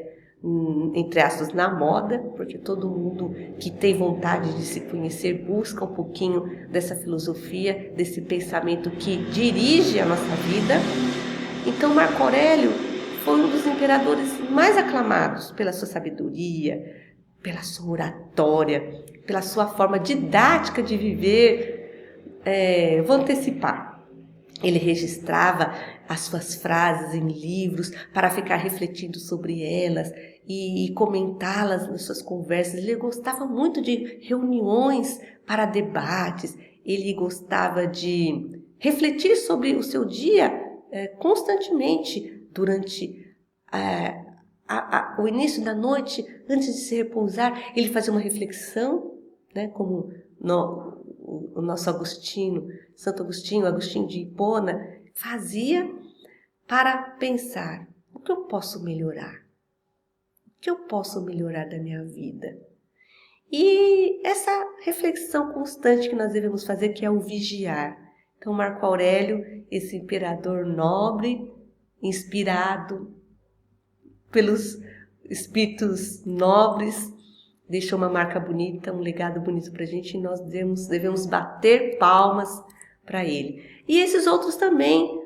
entre aspas, na moda, porque todo mundo que tem vontade de se conhecer busca um pouquinho dessa filosofia, desse pensamento que dirige a nossa vida. Então, Marco Aurélio foi um dos imperadores mais aclamados pela sua sabedoria, pela sua oratória, pela sua forma didática de viver. Vou antecipar. Ele registrava as suas frases em livros para ficar refletindo sobre elas e comentá-las nas suas conversas. Ele gostava muito de reuniões para debates. Ele gostava de refletir sobre o seu dia constantemente durante o início da noite, antes de se repousar. Ele fazia uma reflexão, né, como o nosso Agostinho, Santo Agostinho, Agostinho de Hipona, fazia para pensar: o que eu posso melhorar? O que eu posso melhorar da minha vida? E essa reflexão constante que nós devemos fazer, que é o vigiar. Então, Marco Aurélio, esse imperador nobre, inspirado pelos espíritos nobres, deixou uma marca bonita, um legado bonito para a gente, e nós devemos bater palmas para ele. E esses outros também,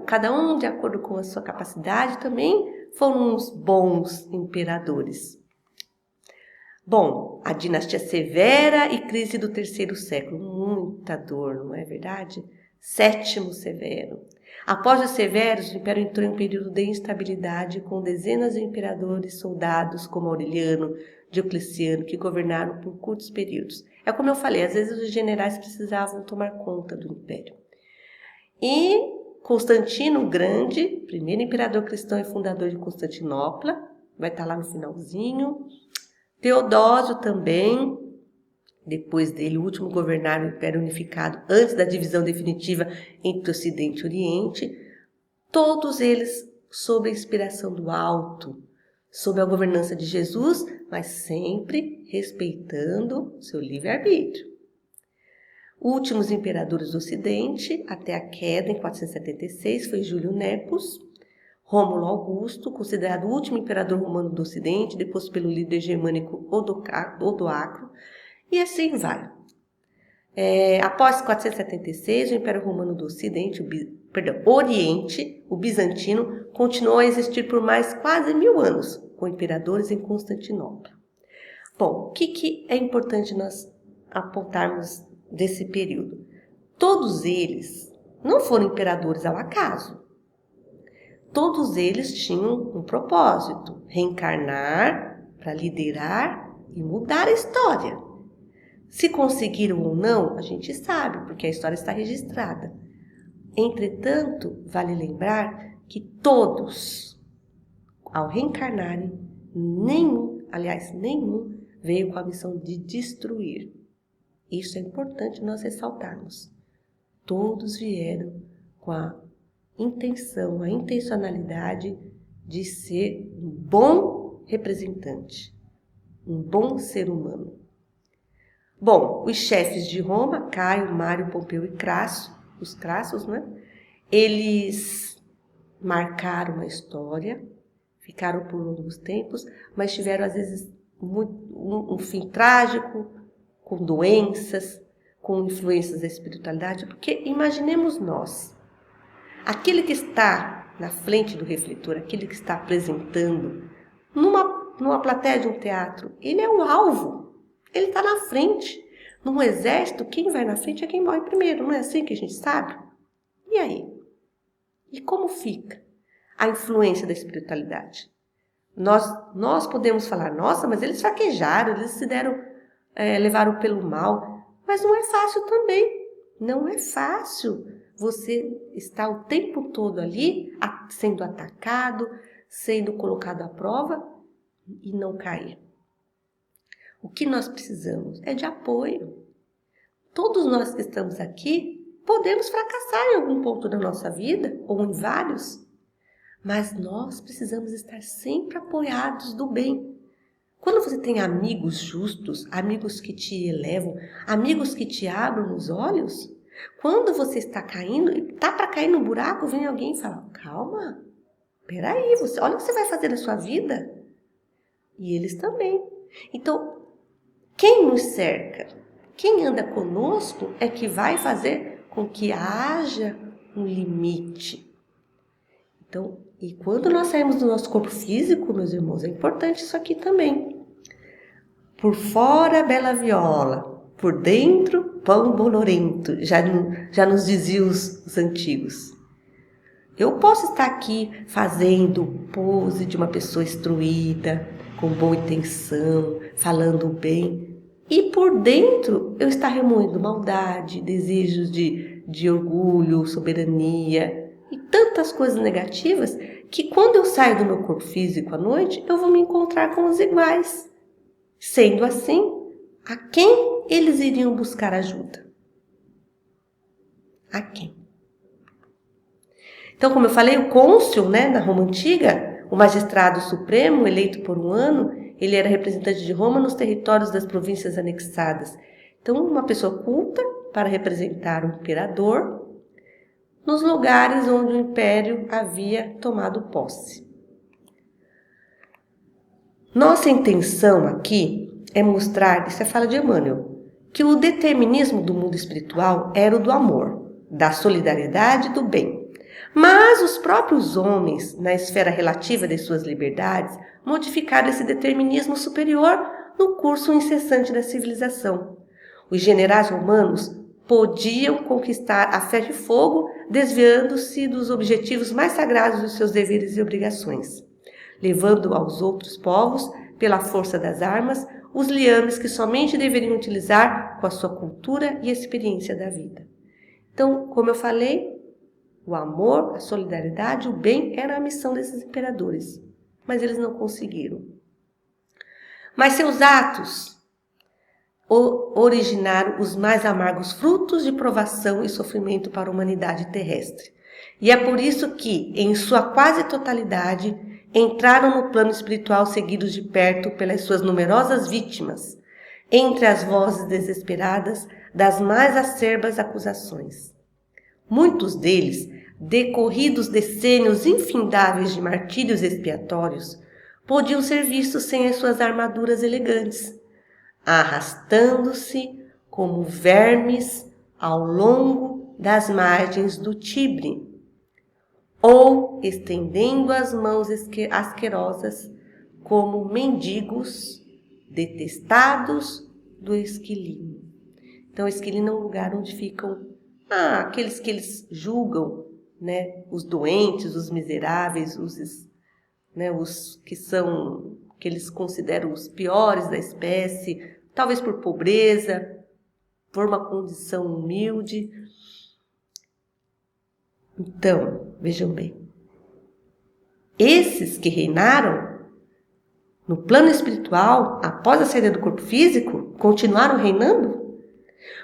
cada um de acordo com a sua capacidade, também foram uns bons imperadores. Bom, a dinastia Severa e crise do 3º século, muita dor, não é verdade? 7º Severo. Após os Severos, o Império entrou em um período de instabilidade, com dezenas de imperadores, soldados como Aureliano, Diocleciano, que governaram por curtos períodos. É como eu falei, às vezes os generais precisavam tomar conta do império. E Constantino o Grande, primeiro imperador cristão e fundador de Constantinopla, vai estar lá no finalzinho. Teodósio também, depois dele, o último governar o Império Unificado, antes da divisão definitiva entre Ocidente e Oriente. Todos eles sob a inspiração do alto, sob a governança de Jesus, mas sempre respeitando seu livre-arbítrio. Últimos imperadores do Ocidente, até a queda em 476, foi Júlio Nepos, Rômulo Augusto, considerado o último imperador romano do Ocidente, depois pelo líder germânico Odoacro, e assim vai. Após 476, o Império Romano do Oriente, o bizantino, continuou a existir por mais quase 1000 anos, com imperadores em Constantinopla. Bom, o que é importante nós apontarmos desse período? Todos eles não foram imperadores ao acaso. Todos eles tinham um propósito: reencarnar para liderar e mudar a história. Se conseguiram ou não, a gente sabe, porque a história está registrada. Entretanto, vale lembrar que todos, ao reencarnarem, nenhum veio com a missão de destruir. Isso é importante nós ressaltarmos. Todos vieram com a intenção, a intencionalidade de ser um bom representante, um bom ser humano. Bom, os chefes de Roma, Caio, Mário, Pompeu e Crasso, os Crassos, né? Eles marcaram a história, ficaram por longos tempos, mas tiveram às vezes um fim trágico, com doenças, com influências da espiritualidade, porque imaginemos nós, aquele que está na frente do refletor, aquele que está apresentando, numa plateia de um teatro, ele é o alvo. Ele está na frente. Num exército, quem vai na frente é quem morre primeiro. Não é assim que a gente sabe? E aí? E como fica a influência da espiritualidade? Nós podemos falar, nossa, mas eles fraquejaram, eles se deram, levaram pelo mal. Mas não é fácil também. Não é fácil. Você está o tempo todo ali, sendo atacado, sendo colocado à prova e não cair. O que nós precisamos é de apoio. Todos nós que estamos aqui podemos fracassar em algum ponto da nossa vida, ou em vários, mas nós precisamos estar sempre apoiados do bem. Quando você tem amigos justos, amigos que te elevam, amigos que te abram os olhos, quando você está caindo, está para cair no buraco, vem alguém e fala, calma, peraí, olha o que você vai fazer na sua vida. E eles também. Então, quem nos cerca, quem anda conosco é que vai fazer com que haja um limite. Então, e quando nós saímos do nosso corpo físico, meus irmãos, é importante isso aqui também. Por fora, bela viola, por dentro, pão bolorento, já nos diziam os antigos. Eu posso estar aqui fazendo pose de uma pessoa instruída, com boa intenção, falando bem, e por dentro eu estar remoendo maldade, desejos de orgulho, soberania e tantas coisas negativas que quando eu saio do meu corpo físico à noite, eu vou me encontrar com os iguais. Sendo assim, a quem eles iriam buscar ajuda? A quem? Então, como eu falei, o cônsul, na Roma Antiga, o magistrado supremo eleito por um ano, ele era representante de Roma nos territórios das províncias anexadas. Então, uma pessoa culta para representar o imperador nos lugares onde o império havia tomado posse. Nossa intenção aqui é mostrar, isso é fala de Emmanuel, que o determinismo do mundo espiritual era o do amor, da solidariedade e do bem. Mas os próprios homens, na esfera relativa de suas liberdades, modificaram esse determinismo superior no curso incessante da civilização. Os generais romanos podiam conquistar a ferro e fogo, desviando-se dos objetivos mais sagrados dos seus deveres e obrigações, levando aos outros povos, pela força das armas, os liames que somente deveriam utilizar com a sua cultura e experiência da vida. Então, como eu falei, o amor, a solidariedade, o bem era a missão desses imperadores, mas eles não conseguiram. Mas seus atos originaram os mais amargos frutos de provação e sofrimento para a humanidade terrestre. E é por isso que, em sua quase totalidade, entraram no plano espiritual seguidos de perto pelas suas numerosas vítimas, entre as vozes desesperadas das mais acerbas acusações. Muitos deles, decorridos decênios infindáveis de martírios expiatórios, podiam ser vistos sem as suas armaduras elegantes, arrastando-se como vermes ao longo das margens do Tibre, ou estendendo as mãos asquerosas como mendigos detestados do esquilínio. Então, o esquilínio é um lugar onde ficam aqueles que eles julgam, os doentes, os miseráveis, os que que eles consideram os piores da espécie, talvez por pobreza, por uma condição humilde. Então, vejam bem, esses que reinaram no plano espiritual, após a saída do corpo físico, continuaram reinando?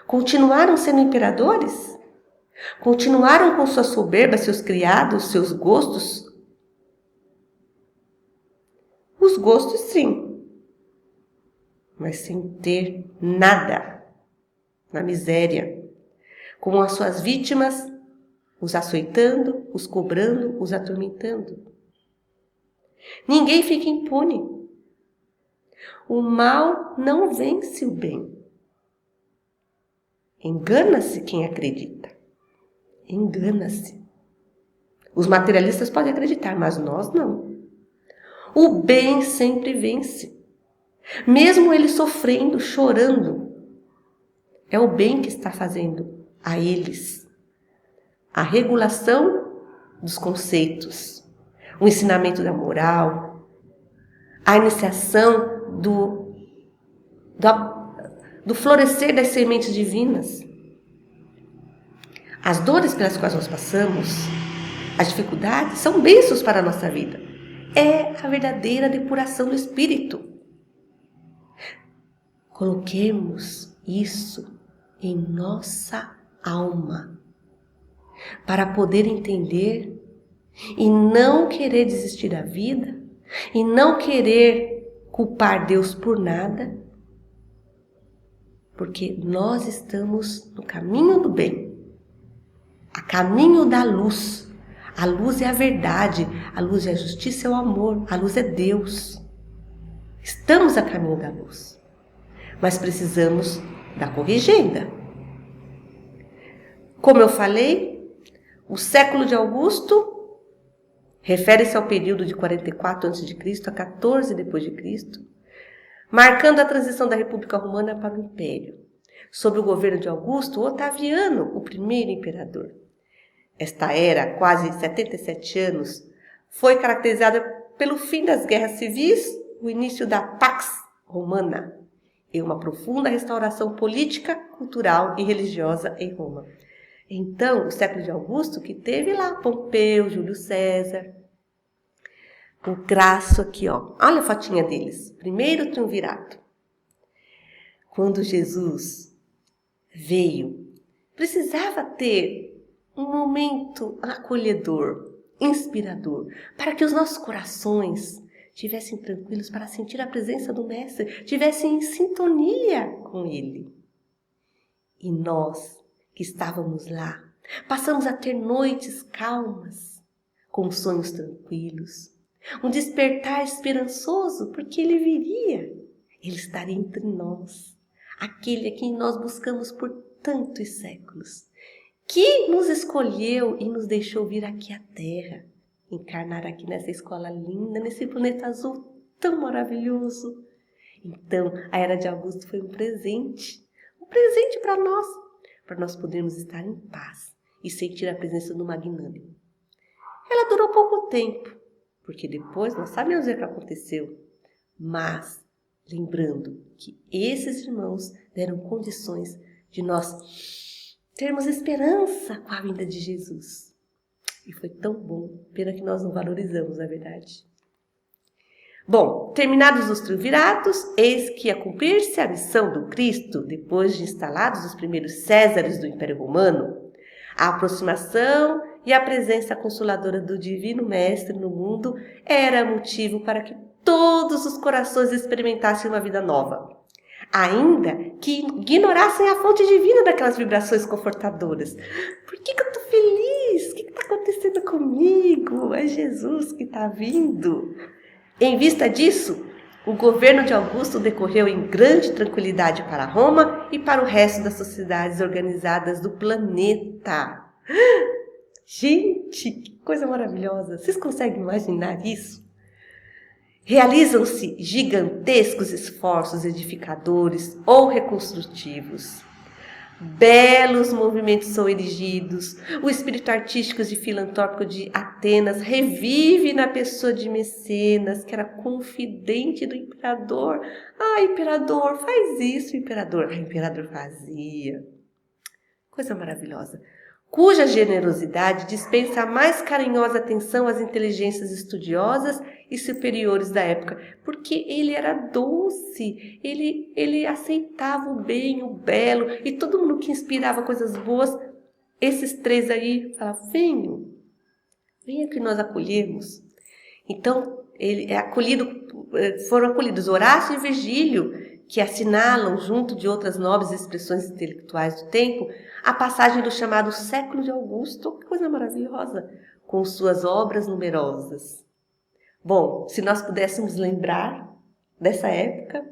Continuaram sendo imperadores? Continuaram com sua soberba, seus criados, seus gostos? Os gostos, sim, mas sem ter nada, na miséria, com as suas vítimas, os açoitando, os cobrando, os atormentando. Ninguém fica impune. O mal não vence o bem. Engana-se quem acredita. Engana-se. Os materialistas podem acreditar, mas nós não. O bem sempre vence. Mesmo ele sofrendo, chorando, é o bem que está fazendo a eles a regulação dos conceitos, o ensinamento da moral, a iniciação do florescer das sementes divinas. As dores pelas quais nós passamos, as dificuldades, são bênçãos para a nossa vida. É a verdadeira depuração do espírito. Coloquemos isso em nossa alma, para poder entender e não querer desistir da vida, e não querer culpar Deus por nada, porque nós estamos no caminho do bem, a caminho da luz. A luz é a verdade, a luz é a justiça, é o amor, a luz é Deus. Estamos a caminho da luz, mas precisamos da corrigenda. Como eu falei, o século de Augusto refere-se ao período de 44 a.C. a 14 d.C., marcando a transição da República Romana para o Império. Sob o governo de Augusto, Otaviano, o primeiro imperador. Esta era, quase 77 anos, foi caracterizada pelo fim das guerras civis, o início da Pax Romana e uma profunda restauração política, cultural e religiosa em Roma. Então, o século de Augusto, que teve lá Pompeu, Júlio César, o Crasso aqui, ó. Olha a fotinha deles. Primeiro triunvirato. Quando Jesus veio, precisava ter um momento acolhedor, inspirador, para que os nossos corações estivessem tranquilos, para sentir a presença do Mestre, estivessem em sintonia com Ele. E nós, que estávamos lá, passamos a ter noites calmas, com sonhos tranquilos, um despertar esperançoso, porque Ele viria, Ele estaria entre nós, aquele a quem nós buscamos por tantos séculos, que nos escolheu e nos deixou vir aqui à Terra, encarnar aqui nessa escola linda, nesse planeta azul tão maravilhoso. Então, a Era de Augusto foi um presente para nós podermos estar em paz e sentir a presença do Magnânimo. Ela durou pouco tempo, porque depois nós sabemos o que aconteceu, mas lembrando que esses irmãos deram condições de nós termos esperança com a vinda de Jesus. E foi tão bom, pena que nós não valorizamos, na verdade. Bom, terminados os triunviratos, eis que ia cumprir-se a missão do Cristo, depois de instalados os primeiros Césares do Império Romano. A aproximação e a presença consoladora do Divino Mestre no mundo era motivo para que todos os corações experimentassem uma vida nova, ainda que ignorassem a fonte divina daquelas vibrações confortadoras. Por que eu estou feliz? O que está acontecendo comigo? É Jesus que está vindo. Em vista disso, o governo de Augusto decorreu em grande tranquilidade para Roma e para o resto das sociedades organizadas do planeta. Gente, que coisa maravilhosa! Vocês conseguem imaginar isso? Realizam-se gigantescos esforços edificadores ou reconstrutivos. Belos movimentos são erigidos. O espírito artístico e filantrópico de Atenas revive na pessoa de Mecenas, que era confidente do imperador. Ah, imperador, faz isso, imperador. Ah, imperador fazia. Coisa maravilhosa. Cuja generosidade dispensa a mais carinhosa atenção às inteligências estudiosas e superiores da época, porque ele era doce, ele aceitava o bem, o belo, e todo mundo que inspirava coisas boas, esses três aí falavam, venha que nós acolhemos. Então, foram acolhidos Horácio e Virgílio, que assinalam, junto de outras nobres expressões intelectuais do tempo, a passagem do chamado século de Augusto, que coisa maravilhosa, com suas obras numerosas. Bom, se nós pudéssemos lembrar dessa época,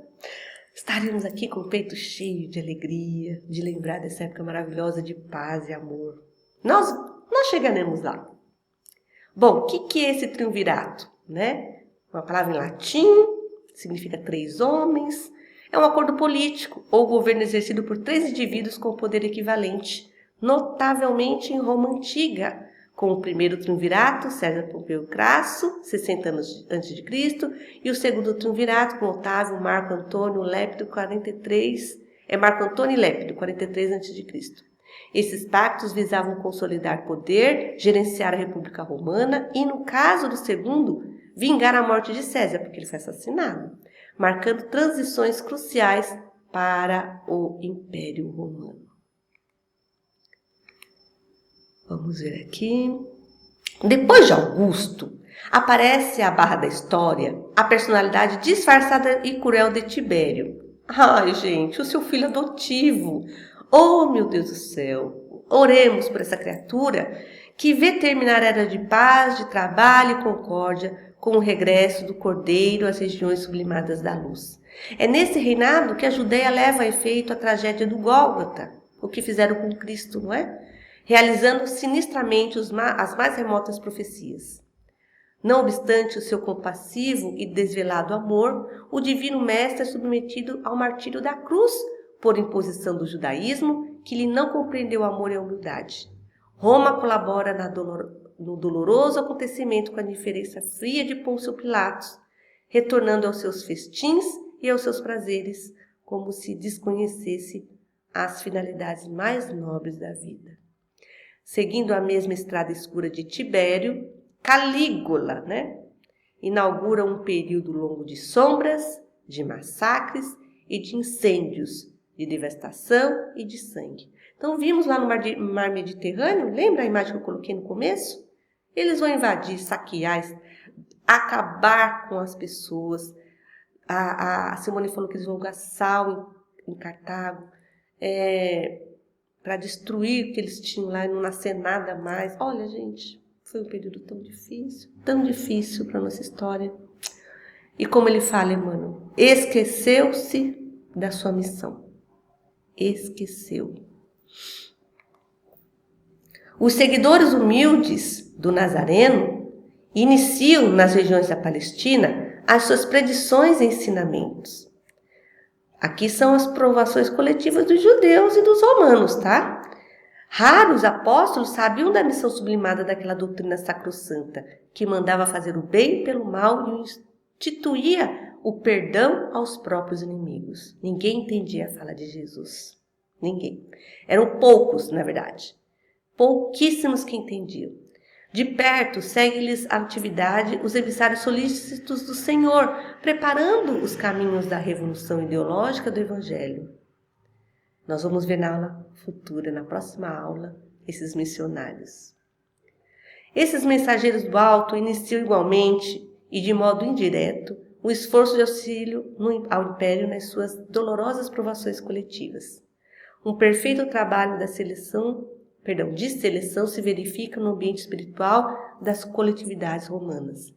estaríamos aqui com o peito cheio de alegria, de lembrar dessa época maravilhosa de paz e amor. Nós chegaremos lá. Bom, o que é esse triunvirato? Né? Uma palavra em latim, significa 3 homens. É um acordo político ou governo exercido por 3 indivíduos com poder equivalente, notavelmente em Roma antiga, com o primeiro triunvirato, César Pompeu Crasso, 60 anos antes de Cristo, e o segundo triunvirato com Otávio, Marco Antônio, Lépido, 43, Marco Antônio e Lépido, 43 antes de Cristo. Esses pactos visavam consolidar poder, gerenciar a República Romana e, no caso do segundo, vingar a morte de César, porque ele foi assassinado, marcando transições cruciais para o Império Romano. Vamos ver aqui. Depois de Augusto, aparece à barra da história a personalidade disfarçada e cruel de Tibério. Ai, gente, o seu filho adotivo. Oh, meu Deus do céu. Oremos por essa criatura que vê terminar a era de paz, de trabalho e concórdia com o regresso do Cordeiro às regiões sublimadas da luz. É nesse reinado que a Judéia leva a efeito a tragédia do Gólgota, o que fizeram com Cristo, não é? Realizando sinistramente as mais remotas profecias. Não obstante o seu compassivo e desvelado amor, o divino mestre é submetido ao martírio da cruz por imposição do judaísmo, que lhe não compreendeu o amor e a humildade. Roma colabora no doloroso acontecimento com a indiferença fria de Pôncio Pilatos, retornando aos seus festins e aos seus prazeres, como se desconhecesse as finalidades mais nobres da vida. Seguindo a mesma estrada escura de Tibério, Calígula, né, inaugura um período longo de sombras, de massacres e de incêndios, de devastação e de sangue. Então vimos lá no Mar Mediterrâneo, lembra a imagem que eu coloquei no começo? Eles vão invadir, saquear, acabar com as pessoas. A Simone falou que eles vão jogar sal em Cartago, para destruir o que eles tinham lá e não nascer nada mais. Olha, gente, foi um período tão difícil para a nossa história. E como ele fala, Emmanuel, esqueceu-se da sua missão. Esqueceu. Os seguidores humildes do Nazareno iniciam nas regiões da Palestina as suas predições e ensinamentos. Aqui são as provações coletivas dos judeus e dos romanos, tá? Raros apóstolos sabiam da missão sublimada daquela doutrina sacrossanta, que mandava fazer o bem pelo mal e instituía o perdão aos próprios inimigos. Ninguém entendia a fala de Jesus. Ninguém. Eram poucos, na verdade. Pouquíssimos que entendiam. De perto, segue-lhes a atividade os emissários solícitos do Senhor, preparando os caminhos da revolução ideológica do Evangelho. Nós vamos ver na aula futura, na próxima aula, esses missionários. Esses mensageiros do alto iniciam igualmente e de modo indireto o esforço de auxílio ao Império nas suas dolorosas provações coletivas. Um perfeito trabalho de seleção se verifica no ambiente espiritual das coletividades romanas.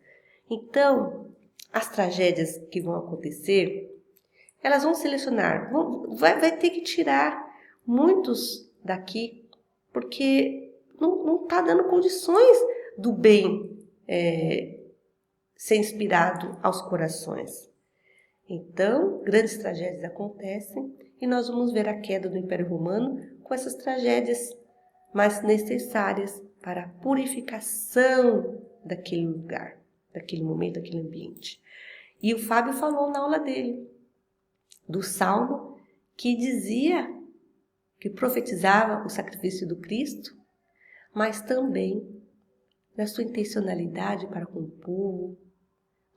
Então, as tragédias que vão acontecer, elas vão selecionar, vai ter que tirar muitos daqui, porque não está dando condições do bem ser inspirado aos corações. Então, grandes tragédias acontecem e nós vamos ver a queda do Império Romano com essas tragédias, mas necessárias para a purificação daquele lugar, daquele momento, daquele ambiente. E o Fábio falou na aula dele, do Salmo, que dizia, que profetizava o sacrifício do Cristo, mas também da sua intencionalidade para com o povo,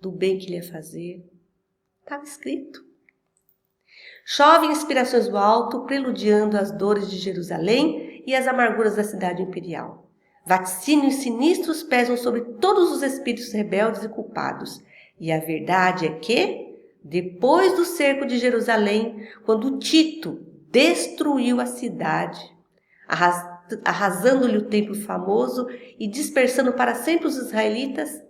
do bem que ele ia fazer. Estava escrito. Chovem inspirações do alto, preludiando as dores de Jerusalém e as amarguras da cidade imperial. Vaticínios sinistros pesam sobre todos os espíritos rebeldes e culpados. E a verdade é que, depois do cerco de Jerusalém, quando Tito destruiu a cidade, arrasando-lhe o templo famoso e dispersando para sempre os israelitas,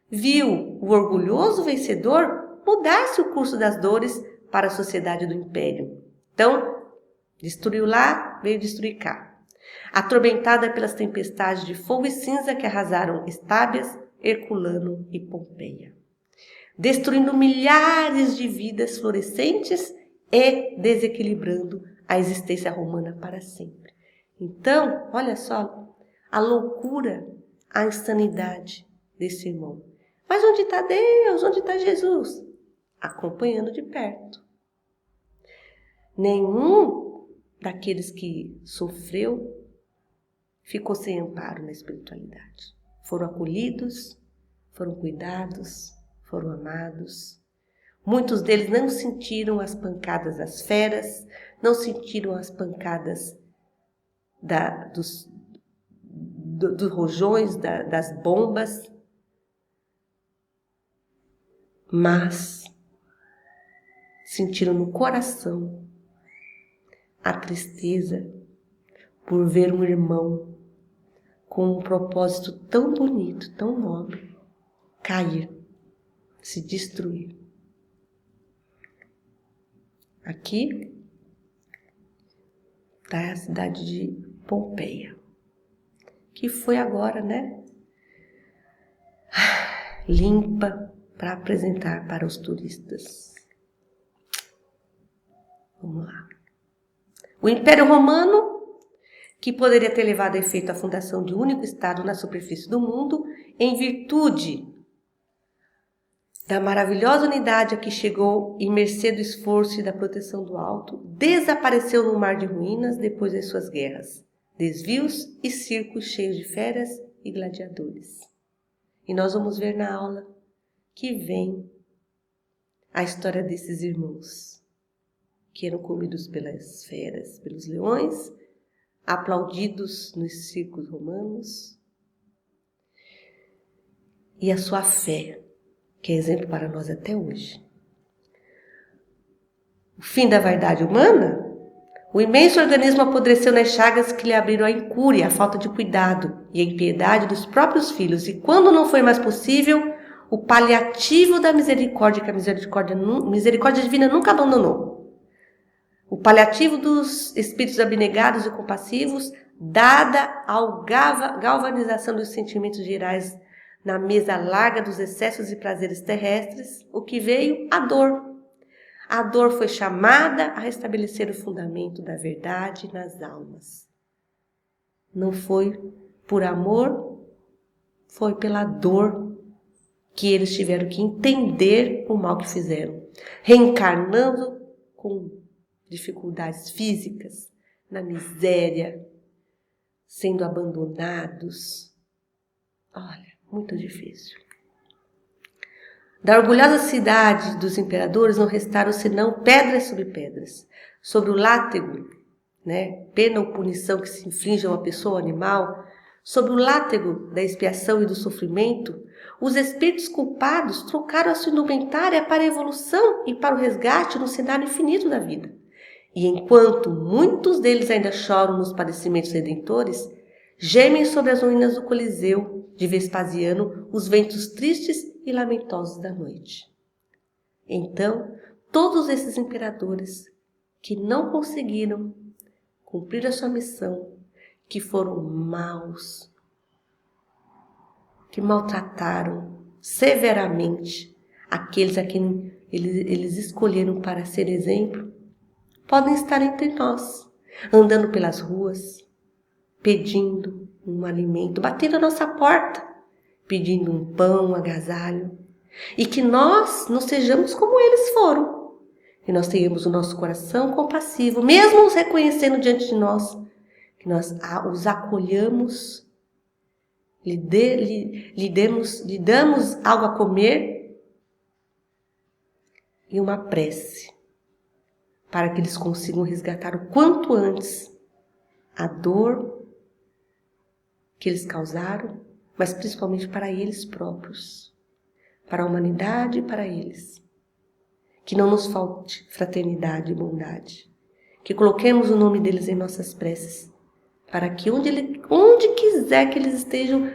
viu o orgulhoso vencedor mudar-se o curso das dores para a sociedade do império. Então, destruiu lá, veio destruir cá. Atormentada pelas tempestades de fogo e cinza que arrasaram Estábias, Herculano e Pompeia, destruindo milhares de vidas florescentes e desequilibrando a existência romana para sempre. Então, olha só, a loucura, a insanidade desse irmão. Mas onde está Deus? Onde está Jesus? Acompanhando de perto. Nenhum daqueles que sofreu ficou sem amparo na espiritualidade. Foram acolhidos, foram cuidados, foram amados. Muitos deles não sentiram as pancadas das feras, não sentiram as pancadas dos rojões, das bombas, mas sentiram no coração a tristeza por ver um irmão com um propósito tão bonito, tão nobre, cair, se destruir. Aqui está a cidade de Pompeia, que foi agora, limpa para apresentar para os turistas. Vamos lá. O Império Romano, que poderia ter levado a efeito a fundação de um único Estado na superfície do mundo, em virtude da maravilhosa unidade a que chegou e mercê do esforço e da proteção do alto, desapareceu no mar de ruínas depois das suas guerras, desvios e circos cheios de feras e gladiadores. E nós vamos ver na aula que vem a história desses irmãos, que eram comidos pelas feras, pelos leões, aplaudidos nos circos romanos, e a sua fé, que é exemplo para nós até hoje. O fim da vaidade humana, o imenso organismo apodreceu nas chagas que lhe abriram a incúria, a falta de cuidado e a impiedade dos próprios filhos, e quando não foi mais possível, o paliativo da misericórdia, que a misericórdia divina nunca abandonou. O paliativo dos espíritos abnegados e compassivos, dada a galvanização dos sentimentos gerais na mesa larga dos excessos e prazeres terrestres, o que veio? A dor. A dor foi chamada a restabelecer o fundamento da verdade nas almas. Não foi por amor, foi pela dor que eles tiveram que entender o mal que fizeram, reencarnando com dificuldades físicas, na miséria, sendo abandonados. Olha, muito difícil. Da orgulhosa cidade dos imperadores não restaram senão pedras sobre pedras. Sobre o látego, pena ou punição que se inflige a uma pessoa ou animal, sobre o látego da expiação e do sofrimento, os espíritos culpados trocaram a sua indumentária para a evolução e para o resgate no cenário infinito da vida. E enquanto muitos deles ainda choram nos padecimentos redentores, gemem sobre as ruínas do Coliseu de Vespasiano os ventos tristes e lamentosos da noite. Então, todos esses imperadores que não conseguiram cumprir a sua missão, que foram maus, que maltrataram severamente aqueles a quem eles escolheram para ser exemplo, podem estar entre nós. andando pelas ruas, pedindo um alimento, batendo a nossa porta, pedindo um pão, um agasalho, e que nós não sejamos como eles foram, que nós tenhamos o nosso coração compassivo, mesmo os reconhecendo diante de nós, que nós os acolhamos, lhe damos algo a comer e uma prece, para que eles consigam resgatar o quanto antes a dor que eles causaram, mas principalmente para eles próprios, para a humanidade e para eles. Que não nos falte fraternidade e bondade, que coloquemos o nome deles em nossas preces, para que onde quiser que eles estejam,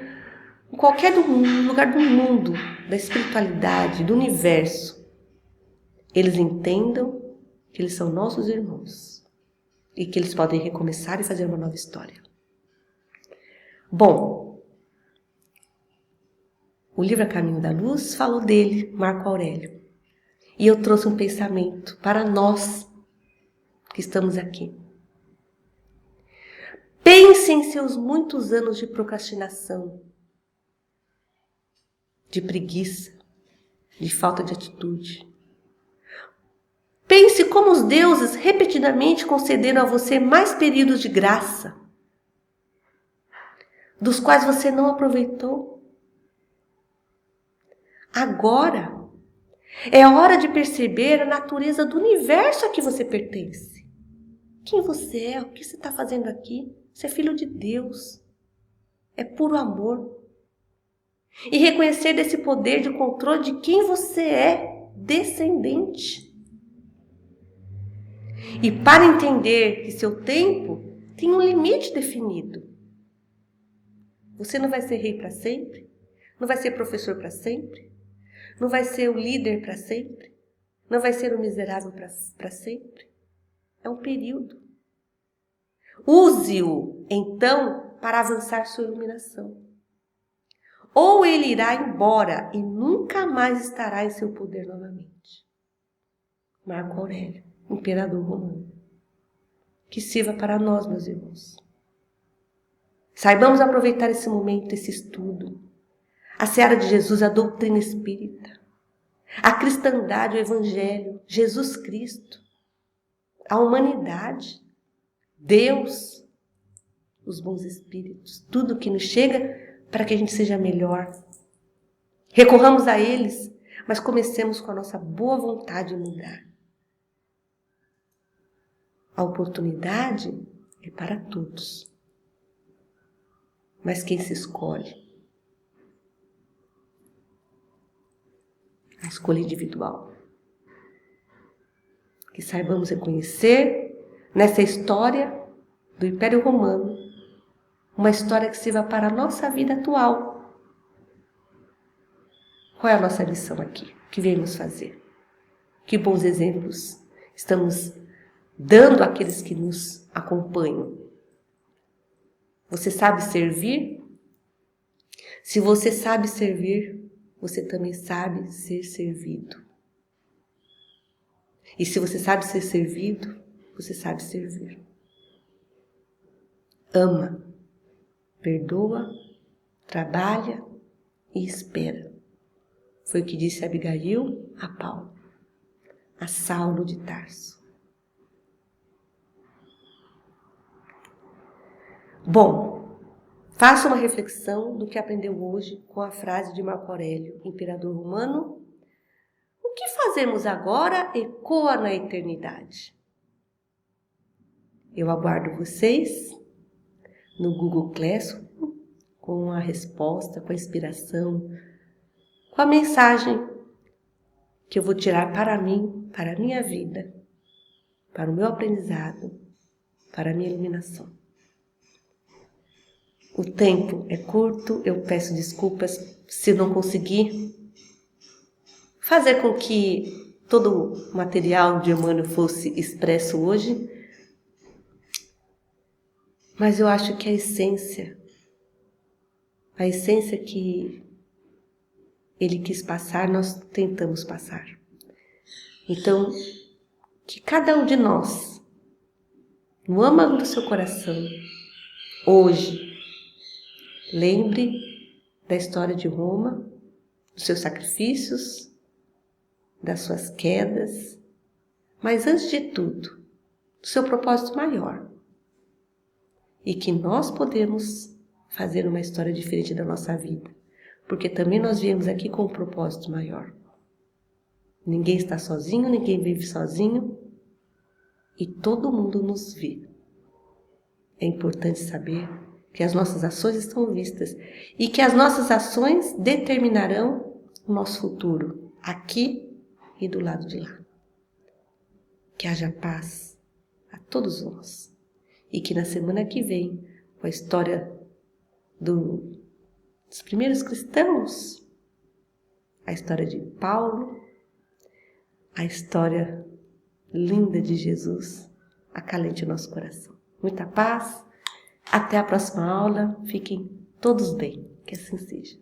em qualquer lugar do mundo, da espiritualidade, do universo, eles entendam que eles são nossos irmãos e que eles podem recomeçar e fazer uma nova história. Bom, o livro A Caminho da Luz falou dele, Marco Aurélio, e eu trouxe um pensamento para nós que estamos aqui. Pense em seus muitos anos de procrastinação, de preguiça, de falta de atitude. Pense como os deuses repetidamente concederam a você mais períodos de graça, dos quais você não aproveitou. Agora é hora de perceber a natureza do universo a que você pertence. Quem você é, o que você está fazendo aqui? Você é filho de Deus, é puro amor. E reconhecer desse poder de controle de quem você é, descendente. E para entender que seu tempo tem um limite definido. Você não vai ser rei para sempre, não vai ser professor para sempre, não vai ser o líder para sempre, não vai ser o miserável para sempre. É um período. Use-o, então, para avançar sua iluminação. Ou ele irá embora e nunca mais estará em seu poder novamente. Marco Aurélio, imperador romano. Que sirva para nós, meus irmãos. Saibamos aproveitar esse momento, esse estudo. A seara de Jesus, a doutrina espírita. A cristandade, o evangelho, Jesus Cristo. A humanidade. Deus. Os bons espíritos. Tudo que nos chega para que a gente seja melhor. Recorramos a eles, mas comecemos com a nossa boa vontade de mudar. A oportunidade é para todos. Mas quem se escolhe? A escolha individual. Que saibamos reconhecer nessa história do Império Romano uma história que sirva para a nossa vida atual. Qual é a nossa lição aqui? O que viemos fazer? Que bons exemplos estamos dando àqueles que nos acompanham. Você sabe servir? Se você sabe servir, você também sabe ser servido. E se você sabe ser servido, você sabe servir. Ama, perdoa, trabalha e espera. Foi o que disse Abigail a Paulo, a Saulo de Tarso. Bom, faça uma reflexão do que aprendeu hoje com a frase de Marco Aurélio, imperador romano. O que fazemos agora ecoa na eternidade. Eu aguardo vocês no Google Classroom com a resposta, com a inspiração, com a mensagem que eu vou tirar para mim, para a minha vida, para o meu aprendizado, para a minha iluminação. O tempo é curto, eu peço desculpas se não conseguir fazer com que todo o material de Emmanuel fosse expresso hoje, mas eu acho que a essência que ele quis passar, nós tentamos passar. Então, que cada um de nós, no âmago do seu coração, hoje, lembre da história de Roma, dos seus sacrifícios, das suas quedas, mas antes de tudo, do seu propósito maior. E que nós podemos fazer uma história diferente da nossa vida, porque também nós viemos aqui com um propósito maior. Ninguém está sozinho, ninguém vive sozinho e todo mundo nos vê. É importante saber que as nossas ações estão vistas e que as nossas ações determinarão o nosso futuro, aqui e do lado de lá. Que haja paz a todos nós e que na semana que vem, com a história dos primeiros cristãos, a história de Paulo, a história linda de Jesus, acalente o nosso coração. Muita paz, até a próxima aula, fiquem todos bem, que assim seja.